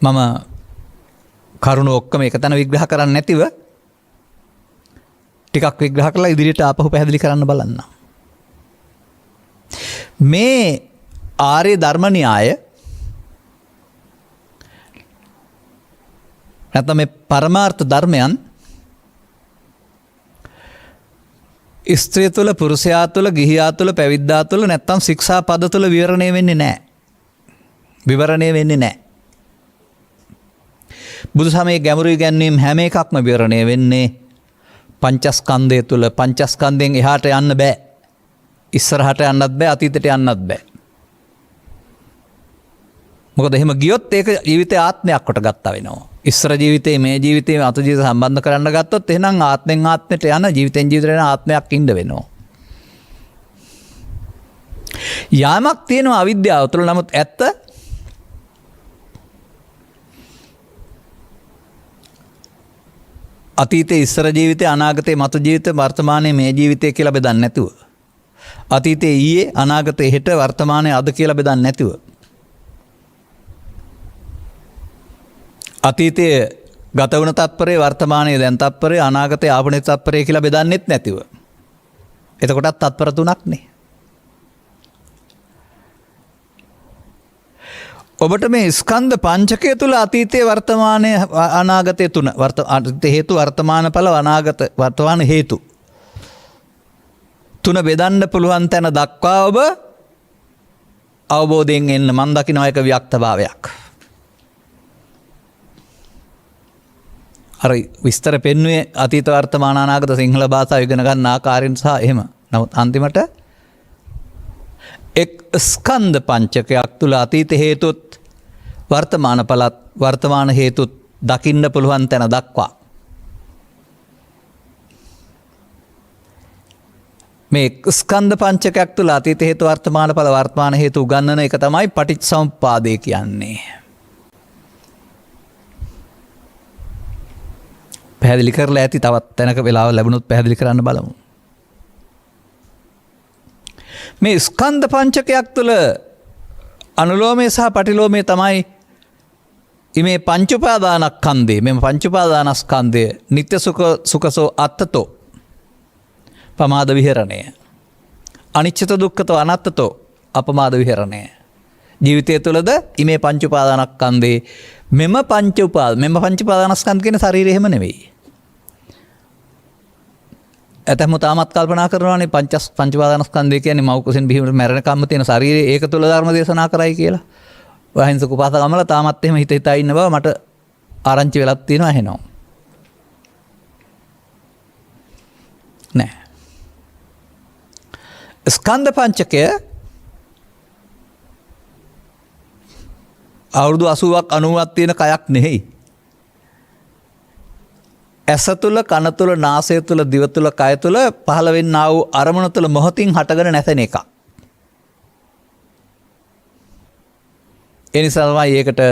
මම කරුණ ඔක්කොම එක තැන විග්‍රහ කරන්නේ නැතිව ටිකක් විග්‍රහ කරලා ඉදිරියට ආපහු පැහැදිලි කරන්න බලන්න. මේ ආර්ය ධර්ම න්‍යාය නැත්නම් මේ පරමාර්ථ ධර්මයන් ස්ත්‍රිය තුළ, පුරුෂයා තුළ, ගිහියා තුළ, පැවිද්දා තුළ නැත්නම් ශික්ෂා පද තුළ විවරණය වෙන්නේ නැහැ. විවරණය වෙන්නේ නැහැ. බුදුසමයේ ගැඹුරු ඉගැන්වීම් හැම එකක්ම විවරණය වෙන්නේ පංචස්කන්ධය තුළ. පංචස්කන්ධයෙන් එහාට යන්න බෑ. ඉස්සරහට යන්නත් බෑ, අතීතයට යන්නත් බෑ. මොකද එහෙම ගියොත් ඒක ජීවිතේ ආත්මයක් කොට ගත්තා වෙනවා. ඉස්සර ජීවිතේ මේ ජීවිතේ අත ජීවිත සම්බන්ධ කරන්න ගත්තොත් එහෙනම් ආත්මෙන් ආත්මයට යන ජීවිතෙන් ජීවිතයට යන ආත්මයක් ඉන්න වෙනවා. යාමක් තියෙනවා අවිද්‍යාව තුළ. නමුත් ඇත්ත අතීතයේ ඉස්සර ජීවිතේ අනාගතයේ මතු ජීවිතේ වර්තමානයේ මේ ජීවිතය කියලා බෙදන්නේ නැතුව. අතීතයේ ඊයේ අනාගතයේ හෙට වර්තමානයේ අද කියලා බෙදන්නේ නැතුව. අතීතයේ ගත වුණ තත්පරේ වර්තමානයේ දැන් තත්පරේ අනාගතයේ ආපනේ තත්පරේ කියලා බෙදන්නෙත් නැතිව. එතකොටත් තත්පර තුනක් නේ. ඔබට මේ ස්කන්ධ පංචකය තුල අතීතයේ වර්තමානයේ අනාගතයේ තුන හේතු වර්තමාන ඵල අනාගත වර්තමාන හේතු තුන බෙදන්න පුළුවන් තැන දක්වා ඔබ අවබෝධයෙන් එන්න මන් දකින්න එක ව්‍යක්තභාවයක්. අර විස්තර පෙන්වුවේ අතීත වර්තමාන අනාගත සිංහල භාෂාව ඉගෙන ගන්න ආකාරයෙන් සහ එහෙම. නමුත් අන්තිමට එක් ස්කන්ධ පංචකයක් තුල අතීත හේතුත් වර්තමාන ඵලත් වර්තමාන හේතුත් දකින්න පුළුවන් තැන දක්වා මේ ස්කන්ධ පංචකයක් තුල අතීත හේතු වර්තමාන ඵල වර්තමාන හේතු උගන්වන එක තමයි පටිච්චසමුප්පාදය කියන්නේ. පැහැදිලි කරලා ඇති තවත් තැනක වෙලාව ලැබුණොත් පැහැදිලි කරන්න බලමු. මේ ස්කන්ධ පංචකයක් තුළ අනුලෝමය සහ පටිලෝමය තමයි මේ පංච උපාදානස්කන්ධය. මෙම පංච උපාදානස්කන්ධය නිත්‍ය සුඛසෝ අත්තතෝ පමාද විහරණය. අනිච්චත දුක්ඛතෝ අනත්තතෝ අපමාද විහරණය. ජීවිතය තුළද මේ පංච උපාදානස්කන්ධේ මෙම පංච උපාදානස්කන්ධ කියන ශරීරය එහෙම නෙවෙයි. ඇතැම්ම තාමත් කල්පනා කරනවානේ පංච උපාදානස්කන්ධය කියන්නේ මව් කුසෙන් බිහිවීමට මැරෙනකම්ම තියෙන ශරීරය ඒක තුල ධර්ම දේශනා කරයි කියලා. වහින්සක උපාසකමල තාමත් එහෙම හිත හිතා ඉන්න බව මට ආරංචි වෙලක් තියෙනවා එහෙනම්. නෑ. ස්කන්ධ පංචකය අවුරුදු 80ක් 90ක් තියෙන කයක් නෙවෙයි. ඇස තුළ කන තුළ නාසය තුළ දිව තුළ කය තුළ පහළ වෙන්නා වූ අරමුණ තුළ මොහොතින් හටගෙන නැසෙන එක. ඒ නිසා තමයි ඒකට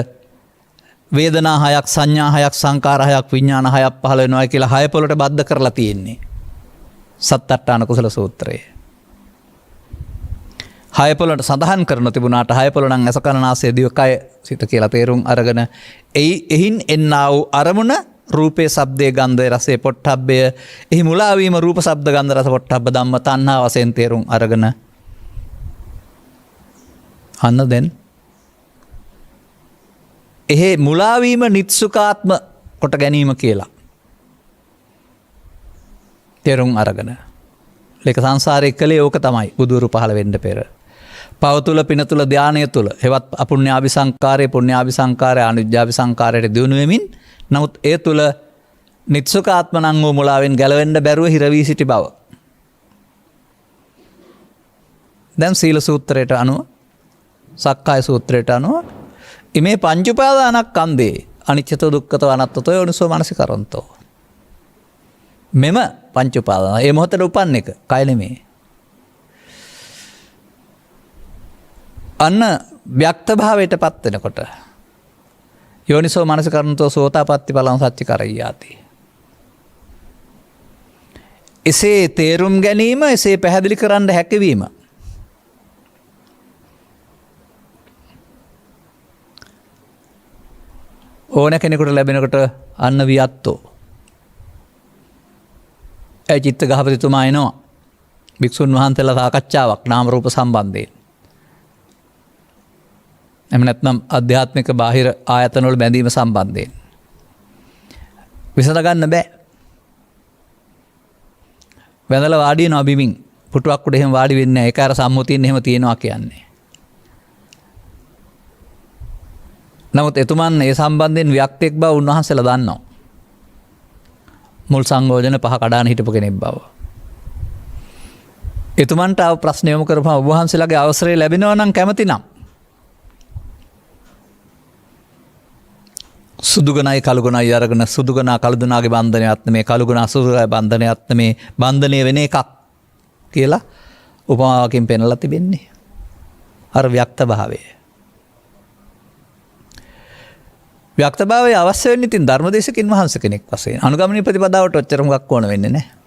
වේදනා හයක් සංඥා හයක් සංකාර හයක් විඥාන හයක් පහළ වෙනවා කියලා හය පොළට බද්ධ කරලා තියෙන්නේ. සත්තට්ඨාන කුසල සූත්‍රයේ. හය පොළට සඳහන් කරන තිබුණාට හය පොළ නම් ඇස කන නාසය දිව කය සිත කියලා තේරුම් අරගෙන එයින් එන්නා වූ අරමුණ රූපේ ශබ්දේ ගන්ධේ රසේ පොට්ටබ්බය එහි මුලා වීම රූප ශබ්ද ගන්ධ රස පොට්ටබ්බ ධම්ම තණ්හා වශයෙන් තේරුම් අරගෙන අන්න දැන් එහි මුලා වීම නිත්සුකාත්ම කොට ගැනීම කියලා තේරුම් අරගෙන ලේක සංසාරේ කලේ ඕක තමයි බුදුරු පහළ වෙන්න පෙර පව තුල පින තුල ධානය තුල හෙවත් අපුඤ්ඤාභි සංකාරයේ පුඤ්ඤාභි සංකාරය අනුජ්ජාභි සංකාරයට දිනු වෙමින් නමුත් ඒ තුල නිත්සුකාත්මනං වූ මුලාවෙන් ගැලවෙන්න බැරුව හිර වී සිටි බව. දැන් සීල සූත්‍රයට අනුව සක්කාය සූත්‍රයට අනුව ඉමේ පංච උපාදානස්කන්ධේ අනිච්චතෝ දුක්ඛතෝ අනාත්තතෝ යෝනිසෝ මනසිකරන්තෝ. මෙම පංච උපාදාන ඒ මොහොතේ උපන් එක කය නෙමේ. අන්න ව්‍යක්ත භාවයට පත් වෙනකොට යෝනිසෝ මනසිකරණතෝ සෝතාපට්ටි ඵලං සච්ච කරයියාති. එසේ තේරුම් ගැනීම එසේ පැහැදිලි කරන්න හැකියවීම ඕන කෙනෙකුට ලැබෙනකොට අන්න වියත්තෝ. ඒ චිත්ත ගහපතිතුමා එනවා භික්ෂුන් වහන්සේලා සාකච්ඡාවක් නාම රූප සම්බන්ධයෙන්. එහෙම නැත්නම් ආධ්‍යාත්මික බාහිර ආයතන වල බැඳීම සම්බන්ධයෙන් විසඳ ගන්න බෑ. වැඳලා වාඩි වෙනවා බිමින් පුටුවක් උඩ එහෙම වාඩි වෙන්නේ නැහැ. ඒක අර සම්මුතියෙන් එහෙම තියෙනවා කියන්නේ. නමුත් එතුමන් ඒ සම්බන්ධයෙන් ව්‍යක්තියක් බව උන්වහන්සේලා දන්නවා. මුල් සංයෝජන 5 කඩාන හිටපු කෙනෙක් බව. එතුමන්ට ආව ප්‍රශ්න යොමු කරපුවා ඔබ වහන්සේලාගේ අවසරය ලැබෙනවා නම් කැමති නම් සුදුගනයි කළුගුණයි අරගෙන සුදුගනා කළුදුනාගේ බන්ධනයත් මේ කළුගුණ අසුදුගේ බන්ධනයත් මේ බන්ධනය වෙන එකක් කියලා උපමාවකින් පෙන්වලා තිබෙන්නේ. අර ව්‍යක්ත භාවය. ව්‍යක්ත භාවය අවශ්‍ය වෙන්නේ ඉතින් ධර්මදේශකින් වහන්සේ කෙනෙක් වශයෙන්. අනුගමනීය ප්‍රතිපදාවට ඔච්චර මුගක් ඕන වෙන්නේ නැහැ.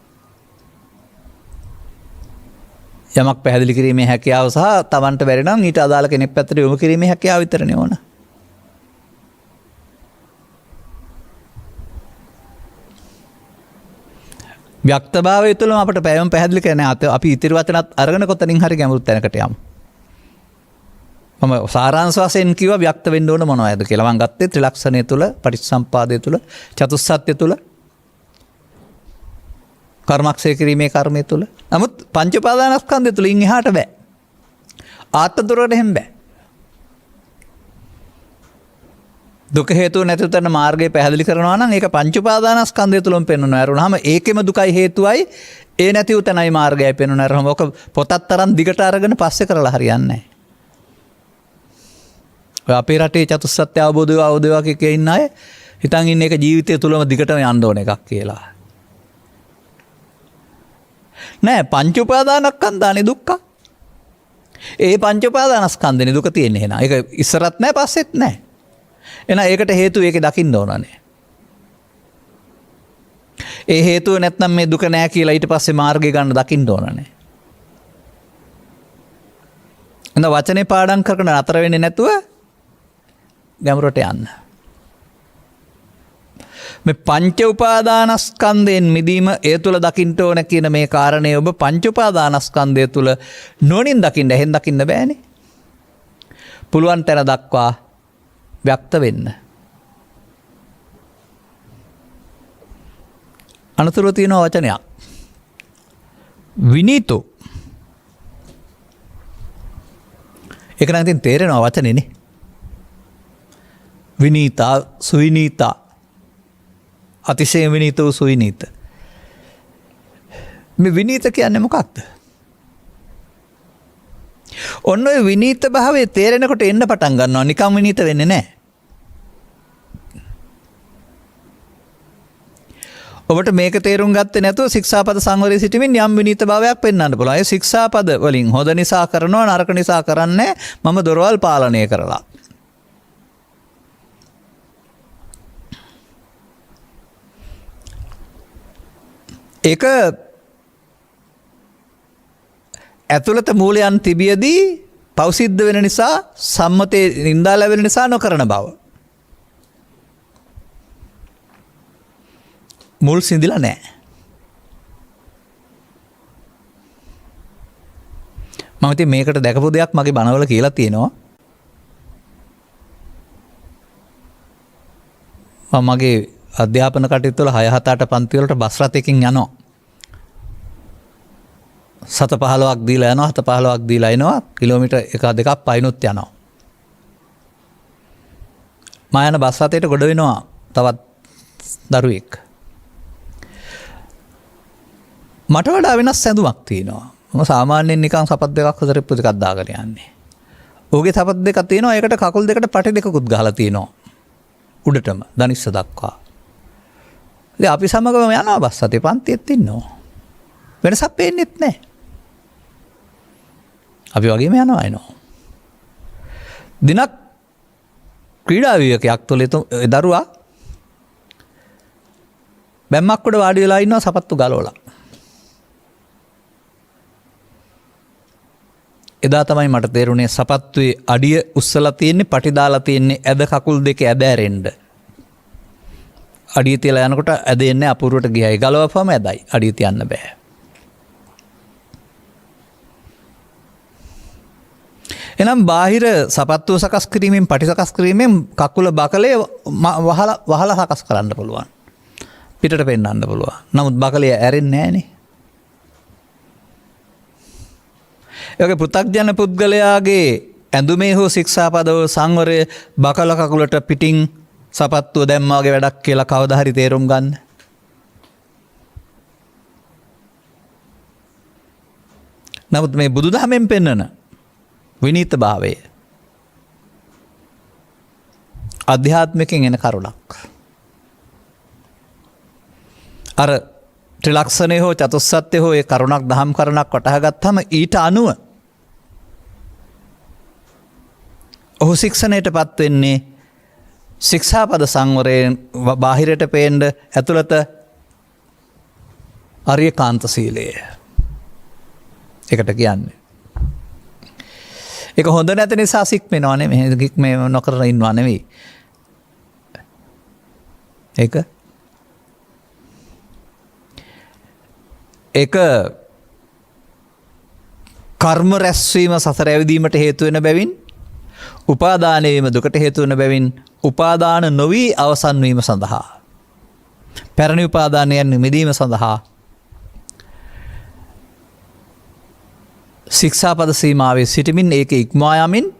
යමක් පැහැදිලි කිරීමේ හැකියාව සහ Tamanට බැරි නම් ඊට අදාළ කෙනෙක් පැත්තට යොමු කිරීමේ හැකියාව විතරනේ ඕන. ව්‍යක්ත භාවය තුළම අපට පැයම පැහැදිලි කරන්නේ අපි ඉතිරි වචනත් අරගෙන කොතනින් හරි ගැඹුරු තැනකට යමු. මම සාරාංශ වශයෙන් කිව්වා ව්‍යක්ත වෙන්න ඕන මොනවද කියලා. මම ගත්තේ ත්‍රිලක්ෂණය තුළ, පටිච්චසම්පාදය තුළ, චතුස්සත්‍ය තුළ, කර්මක්ෂය කිරීමේ කර්මය තුළ. නමුත් පංච උපාදානස්කන්ධය තුළින් එහාට බෑ. ආත්ම දුරට එහෙම බෑ. දුක හේතුව නැති තැන මාර්ගය පැහැදිලි කරනවා නම් ඒක පංච උපාදානස්කන්ධය තුළම පෙන්වනවා. අරුණාම ඒකෙම දුකයි හේතුවයි ඒ නැති උතනයි මාර්ගයයි පෙන්වනවා. අරහම ඔක පොතත් තරම් දිගට අරගෙන පස්සේ කරලා හරියන්නේ නැහැ. ඔය අපේ රටේ චතුස්සත්‍ය අවබෝධය කිය ඉන්න අය හිතන් ඉන්නේ ඒක ජීවිතය තුළම දිගටම යන්න ඕන එකක් කියලා. නෑ පංච උපාදානස්කන්ධානේ දුක්ඛ. ඒ පංච උපාදානස්කන්ධනේ දුක තියෙන්නේ එහෙනම්. ඒක ඉස්සරත් නෑ පස්සෙත් නෑ. එහෙනම් ඒකට හේතුව ඒකේ දකින්න ඕනනේ. ඒ හේතුව නැත්නම් මේ දුක නෑ කියලා ඊට පස්සේ මාර්ගය ගන්න දකින්න ඕනනේ. එහෙනම් වචනේ පාඩම් කරගෙන අතර වෙන්නේ නැතුව ගැඹුරට යන්න. මේ පංච උපාදානස්කන්ධයෙන් මිදීම ඒ තුළ දකින්න ඕන කියන මේ කාරණේ ඔබ පංච උපාදානස්කන්ධය තුළ නොනින් දකින්න එහෙන් දකින්න බෑනේ. පුළුවන් තැන දක්වා ව්‍යක්ත වෙන්න. අනතුරුව තියෙන වචනයක්. විනීතෝ. ඒක නම් ඉතින් තේරෙනවා වචනේනේ. විනීතා, සුවිනීතා. අතිශය විනීත වූ සුවිනීත. මේ විනීත කියන්නේ මොකක්ද? ඔන්න ඔය විනීත භාවයේ තේරෙනකොට එන්න පටන් ගන්නවා. නිකම් විනීත වෙන්නේ නැහැ. ඔබට මේක තේරුම් ගත්තේ නැතුව ශික්ෂාපද සංවරයේ සිටමින් යම් විනීත භාවයක් පෙන්වන්න පුළුවන්. ඒ ශික්ෂාපද වලින් හොඳ නිසා කරනවා, නරක නිසා කරන්නේ මම දොරවල් පාලනය කරලා. ඒක ඇතුළත මූලයන් තිබියදී පෞසිද්ධ වෙන නිසා සම්මතයේ නින්දා ලැබෙන නිසා නොකරන බව. මුල් සිඳිලා නැහැ. මම ඉතින් මේකට දැකපු දෙයක් මගේ බණවල කියලා තියෙනවා. මම මගේ අධ්‍යාපන කටයුතු වල 6 7 8 පන්ති වලට බස් රථයකින් යනවා. 7-15ක් දීලා යනවා, 7-15ක් දීලා එනවා, කිලෝමීටර් 1-2ක් පයින්ුත් යනවා. මම යන බස් රථයට ගොඩ වෙනවා තවත් දරුවෙක්. මට වඩා වෙනස් සැඳුමක් තියෙනවා. මම සාමාන්‍යයෙන් නිකන් සපත් දෙකක් හතරෙප්පු දෙකක් දාගෙන යන්නේ. ඔහුගේ සපත් දෙකක් තියෙනවා, ඒකට කකුල් දෙකට පටි දෙකකුත් ගහලා තියෙනවා. උඩටම දනිස්ස දක්වා. ඉතින් අපි සමගම යනවා බස් රථේ පන්තියෙත් ඉන්නවා. වෙනසක් පේන්නෙත් නැහැ. අපි වගේම යනවා එනවා. දිනක් ක්‍රීඩා විවේකයක් තුළ දරුවා බැම්මක් උඩ වාඩි වෙලා ඉන්නවා සපත්තු ගලවලා. එදා තමයි මට තේරුණේ සපත්තුවේ අඩිය උස්සලා තියෙන්නේ, පටි දාලා තියෙන්නේ ඇද කකුල් දෙක ඇද ඇරෙන්න. අඩිය තියලා යනකොට ඇද එන්නේ අපූර්වට ගියයි. ගලවපුවම ඇදයි. අඩිය තියන්න බෑ. එනම් බාහිර සපත්තුව සකස් කිරීමෙන්, පටි සකස් කිරීමෙන් කකුල බකලේ වහලා සකස් කරන්න පුළුවන්. පිටට පෙන්නන්න පුළුවන්. නමුත් බකලේ ඇරෙන්නේ නැහනේ. ඒක පෘථග්ජන පුද්ගලයාගේ ඇඳුමේ හෝ ශික්ෂාපදව සංවරය බකල කකුලට පිටින් සපත්තුව දැම්මා වගේ වැඩක් කියලා කවදා හරි තේරුම් ගන්න. නමුත් මේ බුදුදහමෙන් පෙන්වන විනීත භාවය අධ්‍යාත්මිකයෙන් එන කරුණක්. අර ත්‍රිලක්ෂණය හෝ චතුස්සත්‍ය හෝ ඒ කරුණක් දහම් කරුණක් වටහා ගත්තම ඊට අනුව ඔහු ශික්ෂණයට පත්වෙන්නේ ශික්ෂාපද සංවරයෙන් බාහිරට පේන්ඩ ඇතුළත අරිය කාන්ත සීලය. එකට කියන්නේ. එක හොඳ නැත නිසා සික්මෙනවානේ මෙහිකික් මේ නොකරන ඉන්නවා නෙවෙයි. එක කර්ම රැස්වීම සසර ඇවිදීමට හේතුවෙන බැවින් උපාදානයේම දුකට හේතුවන බැවින් උපාදාන නොවී අවසන්වීම සඳහා පැරණි උපාදානයන් මිදීම සඳහා ශික්ෂාපද සීමාවේ සිටමින් ඒක ඉක්මවා යමින්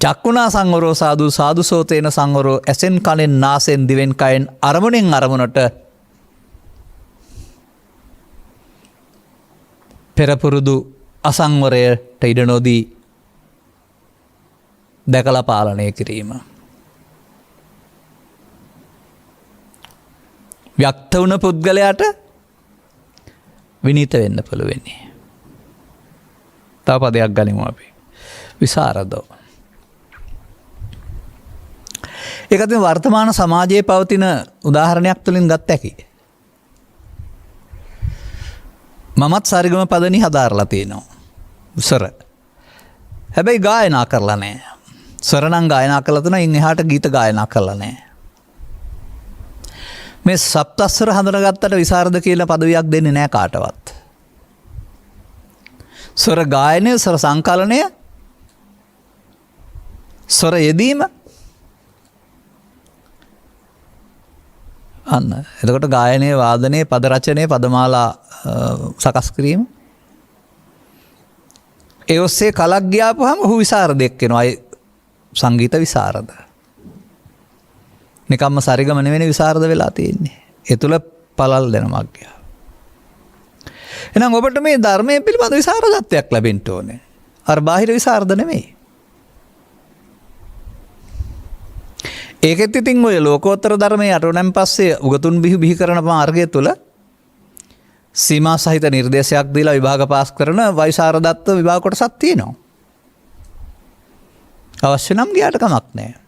චක්කුණා සංවරෝ සාදු සාදු සෝතේන සංවරෝ ඇසෙන් කනෙන් නාසෙන් දිවෙන් කයෙන් අරමුණෙන් අරමුණට පෙරපුරුදු අසංවරයට ඉඩ නොදී දැකලා පාලනය කිරීම. ව්‍යක්ත වුණ පුද්ගලයාට විනීත වෙන්න පුළුවන්නේ. තව පදයක් ගනිමු අපි. විසරදෝ. ඒකත් වර්තමාන සමාජයේ පවතින උදාහරණයක් තුළින් ගත් හැකි. මමත් සරිගම පදනි හදාරලා තියෙනවා. සොර. හැබැයි ගායනා කරලා නෑ. සොරණං ගායනා කළා තුන ඉන් එහාට ගීත ගායනා කරලා නෑ. මේ සප්තස්වර හඳුනාගත්තට විසරද කියලා පදවියක් දෙන්නේ නෑ කාටවත්. ස්වර ගායනය, ස්වර සංකලනය, ස්වර යෙදීම අන්න. එතකොට ගායනය, වාදනය, පද රචනය, පදමාලා සකස් කිරීම. ඒ ඔස්සේ කලක් ගියාපුවාම ඔහු විසරදෙක් වෙනවා. සංගීත විසරද. නිකම්ම සරිගම නෙවෙයි විසරද වෙලා තියෙන්නේ. ඒ තුල පළල් දෙනමක් ගියා. එහෙනම් ඔබට මේ ධර්මයේ පිළිබඳ විසරදත්වයක් ලැබෙන්න ඕනේ. අර බාහිර විසරද නෙමෙයි. ඒකෙත් ඉතින් ඔය ලෝකෝත්තර ධර්මයේ අටුණන් පස්සේ උගතුන් බිහි කරන මාර්ගය තුල සීමා සහිත නිර්දේශයක් දීලා විභාග පාස් කරන වෛසාරදත්ව විභාග කොටසක් තියෙනවා. අවශ්‍ය නම් ගියාට කමක් නැහැ.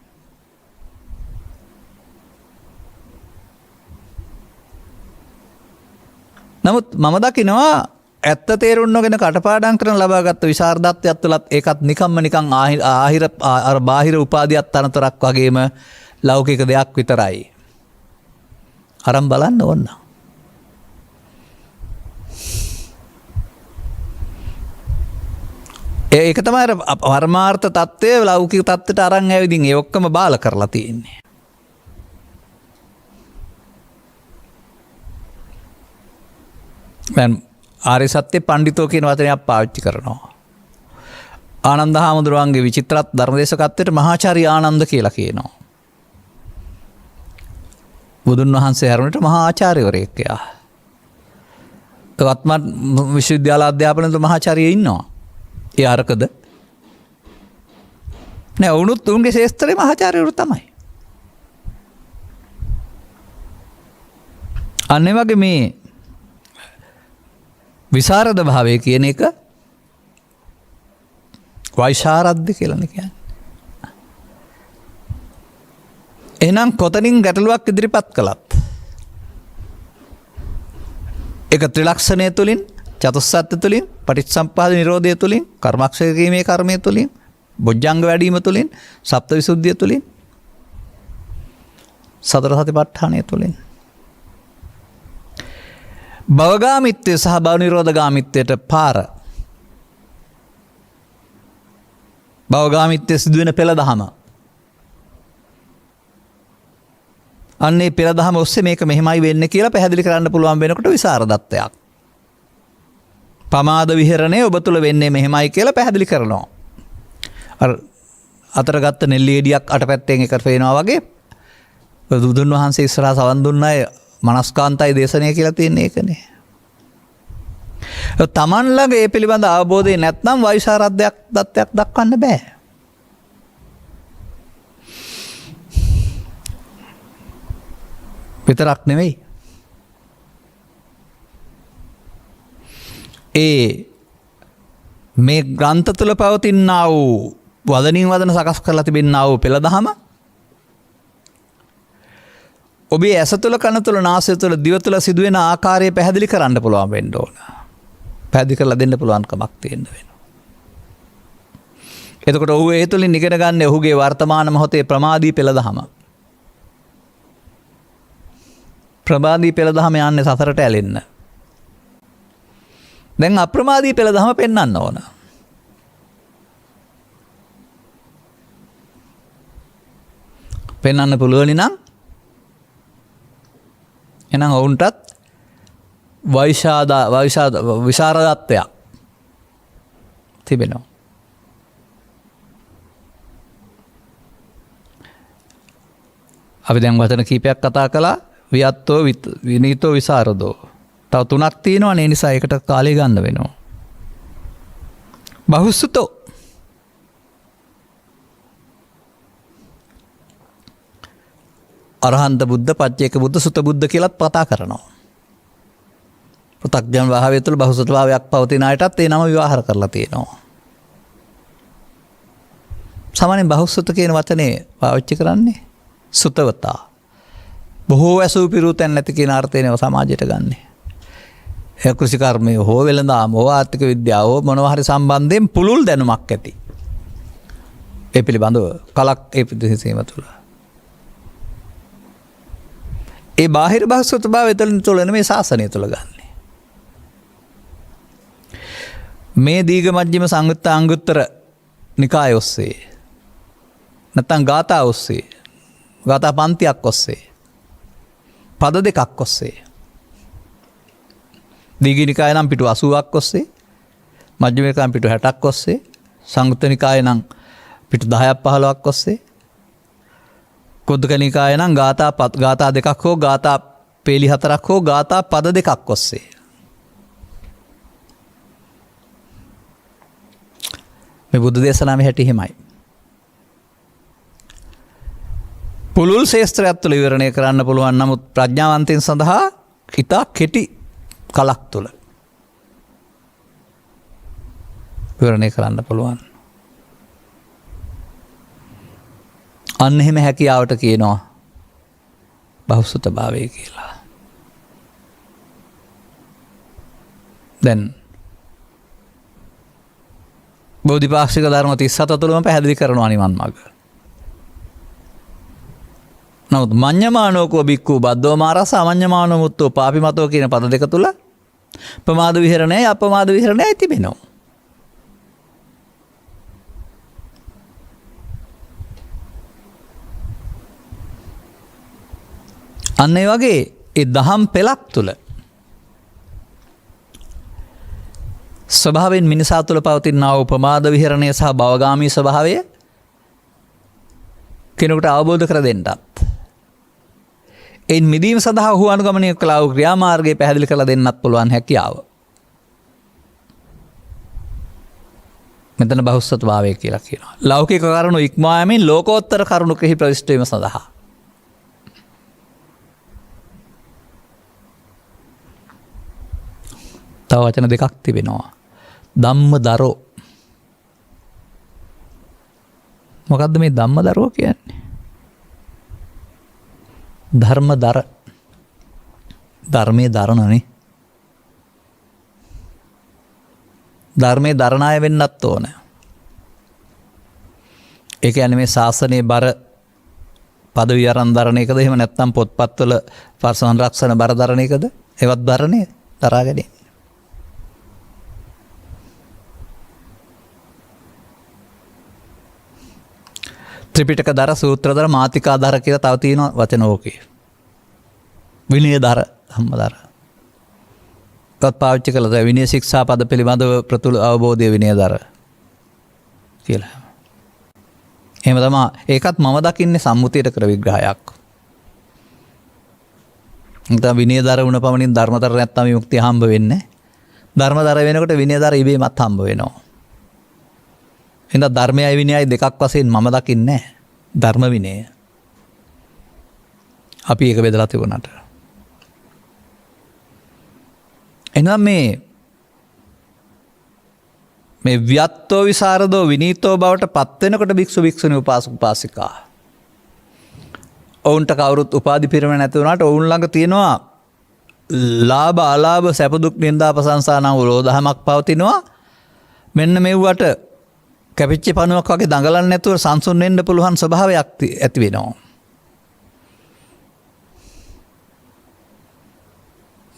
නමුත් මම දකිනවා ඇත්ත තේරුම් නොගෙන කටපාඩම් කරන ලබාගත් විසරදත්වයක් තුලත් ඒකත් නිකම්ම නිකන් ආහිර අර බාහිර උපාධියක් තනතරක් වගේම ලෞකික දෙයක් විතරයි. අරන් බලන්න ඕන. ඒක තමයි පරමාර්ථ தත්ත්වය ලෞකික தත්ත්වයට අරන් ඇවිදින් ඒ ඔක්කොම බාල කරලා තියෙන්නේ. දැන් ආර්ය සත්‍ය පඬිතෝ කියන වචනයක් පාවිච්චි කරනවා. ආනන්ද හාමුදුරුවන්ගේ විචිත්‍රත් ධර්මදේශකත්වයට මහාචාර්ය ආනන්ද කියලා කියනවා. බුදුන් වහන්සේ හැරුණට මහා ආචාර්යවරයෙක් යා. වත්මත් විශ්වවිද්‍යාල අධ්‍යාපනයේ මහාචාර්යයෙ ඉන්නවා. ඒ අරකද? නෑ වුණුත් උන්ගේ ශේස්ත්‍රයේ මහාචාර්යවරු තමයි. අන්නේ වගේ මේ විසරද භාවය කියන එක වෛශාරද්ද කියලානේ කියන්නේ. එහෙනම් කොතනින් ගැටලුවක් ඉදිරිපත් කළත් ඒක ත්‍රිලක්ෂණය තුලින්, චතුස්සත්ත්‍ය තුලින්, පටිච්චසමුප්පාද නිරෝධය තුලින්, කර්මක්ෂය කිරීමේ කර්මය තුලින්, බොජ්ජංග වැඩිම තුලින්, සප්තවිසුද්ධිය තුලින්, සතර සතිපට්ඨානය තුලින් භවගාමිත්වය සහ භව නිරෝධගාමිත්වයට පාර. භවගාමිත්වය සිදුවෙන පෙළ දහම. අන්නේ පෙළ දහම ඔස්සේ මේක මෙහෙමයි වෙන්නේ කියලා පැහැදිලි කරන්න පුළුවන් වෙනකොට විසරදත්වයක්. පමාද විහරණය ඔබ තුල වෙන්නේ මෙහෙමයි කියලා පැහැදිලි කරනවා. අර අතර ගත්ත නෙල්ලි ගෙඩියක් අටපැත්තෙන් එකට පේනවා වගේ බුදුන් වහන්සේ ඉස්සරහා සවන් දුන්න අය මනස්කාන්තයි දේශනය කියලා තියෙන එකනේ. තමන් ළඟ ඒ පිළිබඳ අවබෝධය නැත්නම් වෛශාරද්දයක් දත්තයක් දක්වන්න බෑ. විතරක් නෙවෙයි. මේ ග්‍රන්ථ තුළ පවතිනා වූ වදනින් වදන සකස් කරලා තිබෙනා වූ පෙළ දහම ඔබේ ඇස තුළ කන තුළ නාසය තුළ දිව තුළ සිදුවෙන ආකාරය පැහැදිලි කරන්න පුළුවන් වෙන්න ඕන. පැහැදිලි කරලා දෙන්න පුළුවන් කමක් තියෙන්න වෙනවා. එතකොට ඔහු ඒ තුළින් ඉගෙන ගන්න ඔහුගේ වර්තමාන මොහොතේ ප්‍රමාදී පෙළ දහම. ප්‍රමාදී පෙළ දහම යන්නේ සසරට ඇලෙන්න. දැන් අප්‍රමාදී පෙළ දහම පෙන්වන්න ඕන. පෙන්වන්න පුළුවන් නම් එහෙනම් ඔවුන්ටත් විශාරදත්වයක් තිබෙනවා. අපි දැන් වචන කීපයක් කතා කළා. වියත්තෝ විනීතෝ විසරදෝ. තව 3ක් තියෙනවා. ඒ නිසා ඒකට කාලය ගන්න වෙනවා. බහුසුතෝ අරහන්ත බුද්ධ, පච්චේක බුද්ධ, සුත බුද්ධ කියලාත් කතා කරනවා. පෘථග්ජන භාවය තුළ බහුසුත භාවයක් පවතින අයටත් ඒ නම විවහාර කරලා තියෙනවා. සාමාන්‍යයෙන් බහුසුත කියන වචනේ පාවිච්චි කරන්නේ සුතවතා. බොහෝ ඇසූ පිරුතෙන් නැති කියන අර්ථයෙන් සමාජයට ගන්නෙ. ඒ කෘෂිකර්මය හෝ වෙළඳාම හෝ ආර්ථික විද්‍යාව හෝ මොනවා හරි සම්බන්ධයෙන් පුළුල් දැනුමක් ඇති. ඒ පිළිබඳව කලක් ඒ ප්‍රදේශයේම තුළ. ඒ බාහිර බහුසුත භාවය තුළ නෙමෙයි ශාසනය තුළ ගන්න. මේ දීඝ මජ්ක්‍ධිම සංයුත්ත අංගුත්තර නිකාය ඔස්සේ නැත්නම් ගාථා ඔස්සේ ගාථා පන්තියක් ඔස්සේ පද දෙකක් ඔස්සේ දීඝ නිකාය නම් පිටු 80ක් ඔස්සේ මජ්ක්‍ධිම නිකාය නම් පිටු 60ක් ඔස්සේ සංයුත්ත නිකාය නම් පිටු 10ක් 15ක් ඔස්සේ කුද්දක නිකාය නම් ගාථා දෙකක් හෝ ගාථා පේලි 4ක් හෝ ගාථා පද දෙකක් ඔස්සේ මේ බුද්ධ දේශනාවේ හැටි හිමයි. පුළුල් ශේස්ත්‍රයක් තුළ විවරණය කරන්න පුළුවන්. නමුත් ප්‍රඥාවන්තයන් සඳහා ඉතා කෙටි කලක් තුළ විවරණය කරන්න පුළුවන්. අන්න එහෙම හැකියාවට කියනවා බහුසුත භාවය කියලා. දැන් බෝධිපාක්ෂික ධර්ම 37 තුළම පැහැදිලි කරනවා නිවන් මාර්ග. නමුත් මඤ්ඤමානෝකෝ බික්ඛු බද්දෝ මාරස අමඤ්ඤමානෝ මුත්තෝ පාපිමතෝ කියන පද දෙක තුල ප්‍රමාද විහරණයයි අප්‍රමාද විහරණයයි තිබෙනවා. අන්න ඒ වගේ ඒ දහම් පෙළක් තුල ස්වභාවයෙන් මිනිසා තුළ පවතිනා වූ ප්‍රමාද විහරණය සහ භවගාමී ස්වභාවය කෙනෙකුට අවබෝධ කර දෙන්නත් එයින් මිදීම සඳහා ඔහු අනුගමනය කළා වූ ක්‍රියාමාර්ගය පැහැදිලි කරලා දෙන්නත් පුළුවන් හැකියාව. මෙතන බහුසුත භාවය කියලා කියනවා. ලෞකික කරුණු ඉක්මවා යමින් ලෝකෝත්තර කරුණු කෙහි ප්‍රවිෂ්ඨ වීම සඳහා. තව වචන දෙකක් තිබෙනවා. ධම්මදරෝ. මොකද්ද මේ ධම්මදරෝ කියන්නේ? ධර්මදර. ධර්මයේ දරණනේ. ධර්මයේ දරණ අය වෙන්නත් ඕන. ඒ කියන්නේ මේ ශාසනයේ බර පදවි අරන් දරණ එකද එහෙම නැත්නම් පොත්පත්වල සංරක්ෂණ බර දරණ එකද? ඒවත් දරණේ දරාගෙන. ත්‍රිපිටක දර, සූත්‍ර දර, මාතිකා දර කියලා තව තියෙනවා වචන ඕකේ. විනය දර, ධම්ම දර. තත් පාවිච්චි කළා දැන් විනය ශික්ෂා පද පිළිබඳව ප්‍රතුල අවබෝධය විනය දර කියලා. එහෙම තමයි. ඒකත් මම දකින්නේ සම්මුතියට කර විග්‍රහයක්. නැත්නම් විනය දර වුණ පමණින් ධර්මදර නැත්නම් විමුක්තිය හම්බ වෙන්නේ. ධර්මදර වෙනකොට විනය දර ඉබේමත් හම්බ වෙනවා. එහෙනම් ධර්මයයි විනයයි දෙකක් වශයෙන් මම දකින්නේ ධර්ම විනය. අපි ඒක බෙදලා තිබුණාට එනම් මේ ව්‍යත්තෝ විසරදෝ විනීතෝ බවට පත්වෙනකොට භික්ෂු භික්ෂුණී උපාසක උපාසිකා ඔවුන්ට කවුරුත් උපාධි පිරම නැති වුණාට ඔවුන් ළඟ තියෙනවා ලාභ අලාභ සැප දුක් නින්දා ප්‍රශංසා නම් විරෝධමක් පවතිනවා. මෙන්න මෙව්වට කැපිච්ච පණුවක් වගේ දඟලන්නේ නැතුව සංසුන් වෙන්න පුළුවන් ස්වභාවයක් ඇති වෙනවා.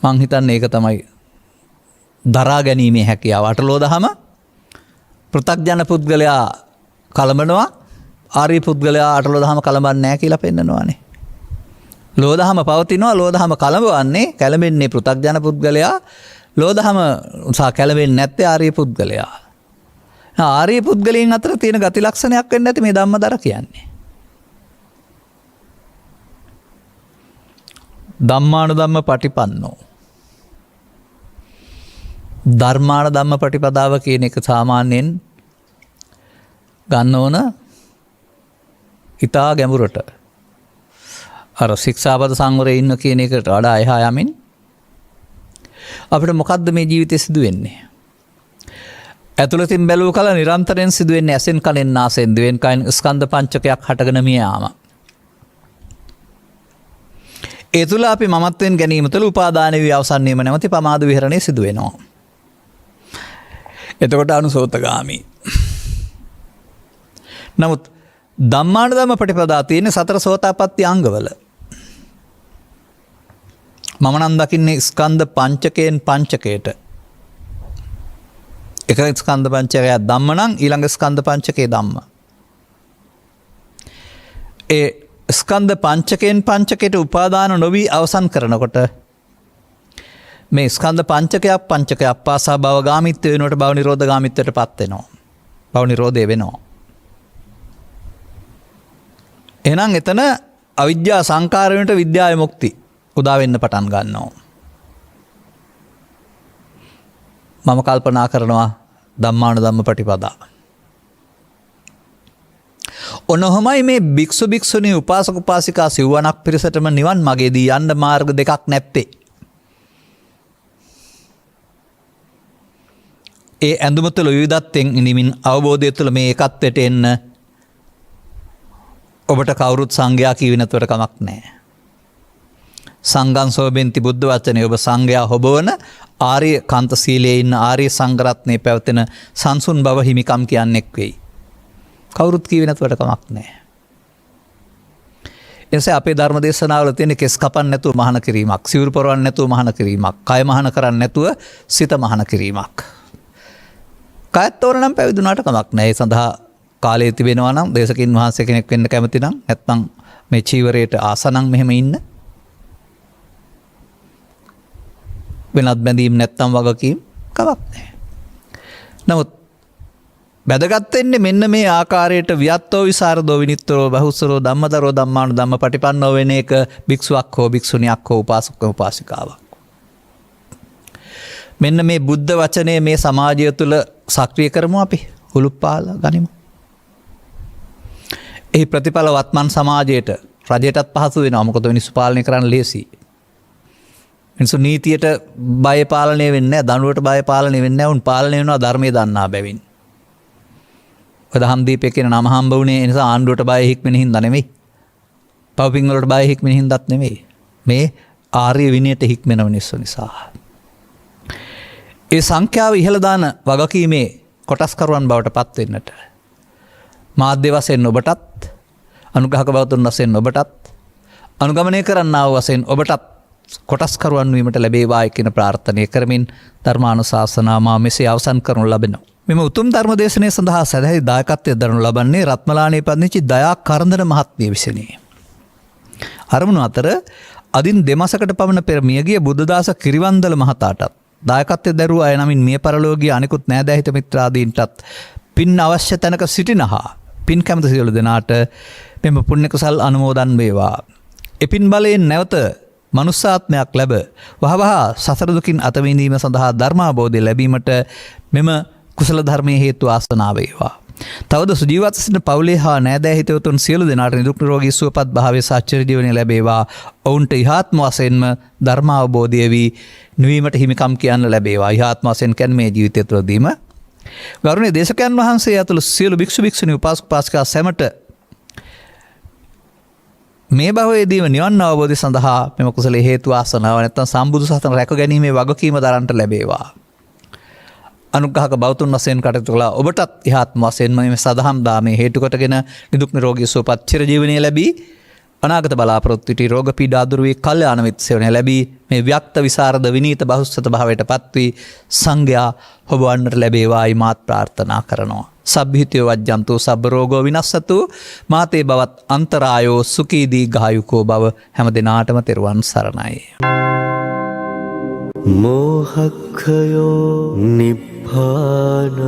මං හිතන්නේ ඒක තමයි දරා ගැනීමේ හැකියාව. අටලෝ දහම පෘථග්ජන පුද්ගලයා කලඹනවා, ආර්ය පුද්ගලයා අටලෝ දහම කලඹන්නේ නැහැ කියලා පෙන්නනවානේ. ලෝදහම පවතිනවා, ලෝදහම කලඹවන්නේ, කැළඹෙන්නේ පෘථග්ජන පුද්ගලයා, ලෝදහම උසා කැළඹෙන්නේ නැත්තේ ආර්ය පුද්ගලයා. ආර්ය පුද්ගලයන් අතර තියෙන ගති ලක්ෂණයක් වෙන්න ඇති මේ ධම්මදර කියන්නේ. ධම්මානුධම්ම පටිපන්නෝ. ධර්මානුධම්ම පටිපදාව කියන එක සාමාන්‍යයෙන් ගන්න ඕන ඉතා ගැඹුරට. අර ශික්ෂාපද සංවරයේ ඉන්න කියන එකට වඩා එහා යමින් අපිට මොකද්ද මේ ජීවිතේ සිදු වෙන්නේ? ඇතුළතින් බැලුව කල නිරන්තරයෙන් සිදු වෙන්නේ ඇසෙන් කනෙන් නාසයෙන් දිවෙන් කයින් ස්කන්ධ පංචකයක් හටගෙන මිය යාම. ඒ තුළ අපි මමත්වෙන් ගැනීම තුළ උපාදාන වී අවසන් වීම නැමැති පමාද විහරණය සිදු වෙනවා. එතකොට අනුසෝතගාමි. නමුත් ධම්මානුධම්ම පටිපදා තියෙන සතර සෝතාපට්ටි අංගවල. මම නම් දකින්නේ ස්කන්ධ පංචකයෙන් පංචකයට. එක ස්කන්ධ පංචකයක් ධම්ම නම් ඊළඟ ස්කන්ධ පංචකේ ධම්ම. ඒ ස්කන්ධ පංචකයෙන් පංචකයට උපාදාන නොවී අවසන් කරනකොට මේ ස්කන්ධ පංචකයක් පාසා භවගාමිත්වය වෙනුවට භව නිරෝධගාමිත්වයට පත් වෙනවා. භව නිරෝධය වෙනවා. එහෙනම් එතන අවිද්‍යා සංකාර වෙනට විද්‍යා විමුක්ති උදා වෙන්න පටන් ගන්නවා. මම කල්පනා කරනවා ධම්මානුධම්ම පටිපදා. ඔනොහොමයි මේ භික්ෂු භික්ෂුණී උපාසක උපාසිකා සිව්වනක් පිරිසටම නිවන් මගේදී යන්න මාර්ග දෙකක් නැත්තේ. ඒ ඇඳුම තුළ විවිධත්වයෙන් ඉනිමින් අවබෝධය තුළ මේ එකත්වයට එන්න ඔබට කවුරුත් සංඝයා කීවිනතුවට කමක් නෑ. සංඝං සෝබෙන්ති බුද්ධ වචනේ ඔබ සංඝයා හොබවන ආර්ය කාන්ත සීලයේ ඉන්න ආර්ය සංඝරත්නයේ පැවතෙන සංසුන් බව හිමිකම් කියන්නෙක් වෙයි. කවුරුත් කීවිනතුවට කමක් නෑ. එනිසා අපේ ධර්ම දේශනාවල තියෙන කෙස් කපන්න නැතුව මහාන කිරීමක්, සිවුරු පොරවන්න නැතුව මහාන කිරීමක්, කය මහාන කරන්න නැතුව සිත මහාන කිරීමක්. කයත් තෝරනම් පැවිදුණාට කමක් නෑ. ඒ සඳහා කාලය තිබෙනවා නම් දේශකින් වහන්සේ කෙනෙක් වෙන්න කැමති නම් නැත්නම් මේ චීවරයට ආසනම් මෙහෙම ඉන්න වෙනත් බැඳීම් නැත්නම් වගකීම් කමක් නැහැ. නමුත් වැදගත් වෙන්නේ මෙන්න මේ ආකාරයට වියත්තෝ විසරදෝ විනිත්තරෝ බහුසරෝ ධම්මදරෝ ධම්මානුධම්ම පටිපන්නෝ වෙන එක භික්ෂුවක් හෝ භික්ෂුණියක් හෝ උපාසක උපාසිකාවක්. මෙන්න මේ බුද්ධ වචනය මේ සමාජය තුළ සක්‍රිය කරමු අපි හුලුප්පාල ගනිමු. එහි ප්‍රතිඵල වත්මන් සමාජයට රජයටත් පහසු වෙනවා. මොකද මිනිස්සු පාලනය කරන්න ලේසි. මිනිස්සු නීතියට බය පාලනය වෙන්නේ නැහැ, දඬුවට බය පාලනය වෙන්නේ නැහැ. උන් පාලනය වෙනවා ධර්මයේ දන්නා බැවින්. ඔය දහම් දීපේ කියන නම හම්බ වුණේ ඒ නිසා ආණ්ඩුවට බය හික්මෙන හින්දා නෙමෙයි. පව්පින් වලට බය හික්මෙන හින්දාත් නෙමෙයි. මේ ආර්ය විනයට හික්මෙන මිනිස්සු නිසා. ඒ සංඛ්‍යාව ඉහළ දාන වගකීමේ කොටස්කරුවන් බවට පත් වෙන්නට මාධ්‍ය වශයෙන් ඔබටත්, අනුග්‍රහක බවතුන් වශයෙන් ඔබටත්, අනුගමනය කරන්නා වූ වශයෙන් ඔබටත් කොටස්කරුවන් වීමට ලැබේවා කියන ප්‍රාර්ථනය කරමින් ධර්මානුශාසනා මා මෙසේ අවසන් කරනු ලබනවා. මෙම උතුම් ධර්ම දේශනය සඳහා සැදැහි දායකත්වය දරනු ලබන්නේ රත්මලානේ පදිංචි දයා කරන්දන මහත්මිය විසිනි. අරමුණු අතර අදින් දෙමසකට පමණ පෙර මියගිය බුද්ධදාස කිරිවන්දල මහතාටත් දායකත්වය දරුවා අය නමින් මිය පරලෝකීය අනිකුත් නෑදෑහිත මිත්‍රාදීන්ටත් පින් අවශ්‍ය තැනක සිටිනහා පින් කැමති සියලු දෙනාට මෙම පුණ්‍ය කුසල් අනුමෝදන් වේවා. එපින් බලයෙන් නැවත මනුස්සාත්මයක් ලැබ වහවහ සසර දුකින් අත මිදීම සඳහා ධර්මාබෝධය ලැබීමට මෙම කුසල ධර්මයේ හේතු ආසනාව වේවා. තවද සුජීවත් සිටින පවුලේ හා නෑදෑ හිතවතුන් සියලු දෙනාට නිදුක් නිරෝගී සුවපත් භාවයේ සාචර ජීවනය ලැබේවා. ඔවුන්ට ඉහාත්ම වශයෙන්ම ධර්මාවබෝධය වී නිවීමට හිමිකම් කියන්න ලැබේවා. ඉහාත්ම වශයෙන් කියන්නේ මේ ජීවිතය තුළදීම ගෞරවනීය දේශකයන් වහන්සේ ඇතුළු සියලු භික්ෂු භික්ෂුණී උපාසක උපාසිකා සැමට මේ භවයේදීම නිවන් අවබෝධය සඳහා මෙම කුසලයේ හේතු ආසනාව නැත්නම් සම්බුදු සසුන රැක ගැනීමේ වගකීම දරන්නට ලැබේවා. අනුග්‍රහක බෞතුන් වශයෙන් කටයුතු කළා ඔබටත් ඉහාත්ම වශයෙන්ම මේ සදහම් දාමේ හේතු කොටගෙන නිදුක් නිරෝගී සුවපත් චිරජීවනයේ ලැබී අනාගත බලාපොරොත්තු ඉටි රෝග පීඩා දුරු වී කල්යාණ මිත්‍ර සේවනය ලැබී මේ ව්‍යක්ත විසරද විනීත බහුස්සත භාවයට පත් වී සංඝයා හොබවන්නට ලැබේවායි මාත් ප්‍රාර්ථනා කරනවා. සබ්බිහිතෝ වජ්ජන්තෝ සබ්බ රෝගෝ විනස්සතු මාතේ බවත් අන්තරායෝ සුඛී දීඝායුකෝ බව හැම දිනාටම තෙරුවන් සරණයි. මෝහක්ඛයෝ නිබ්බානං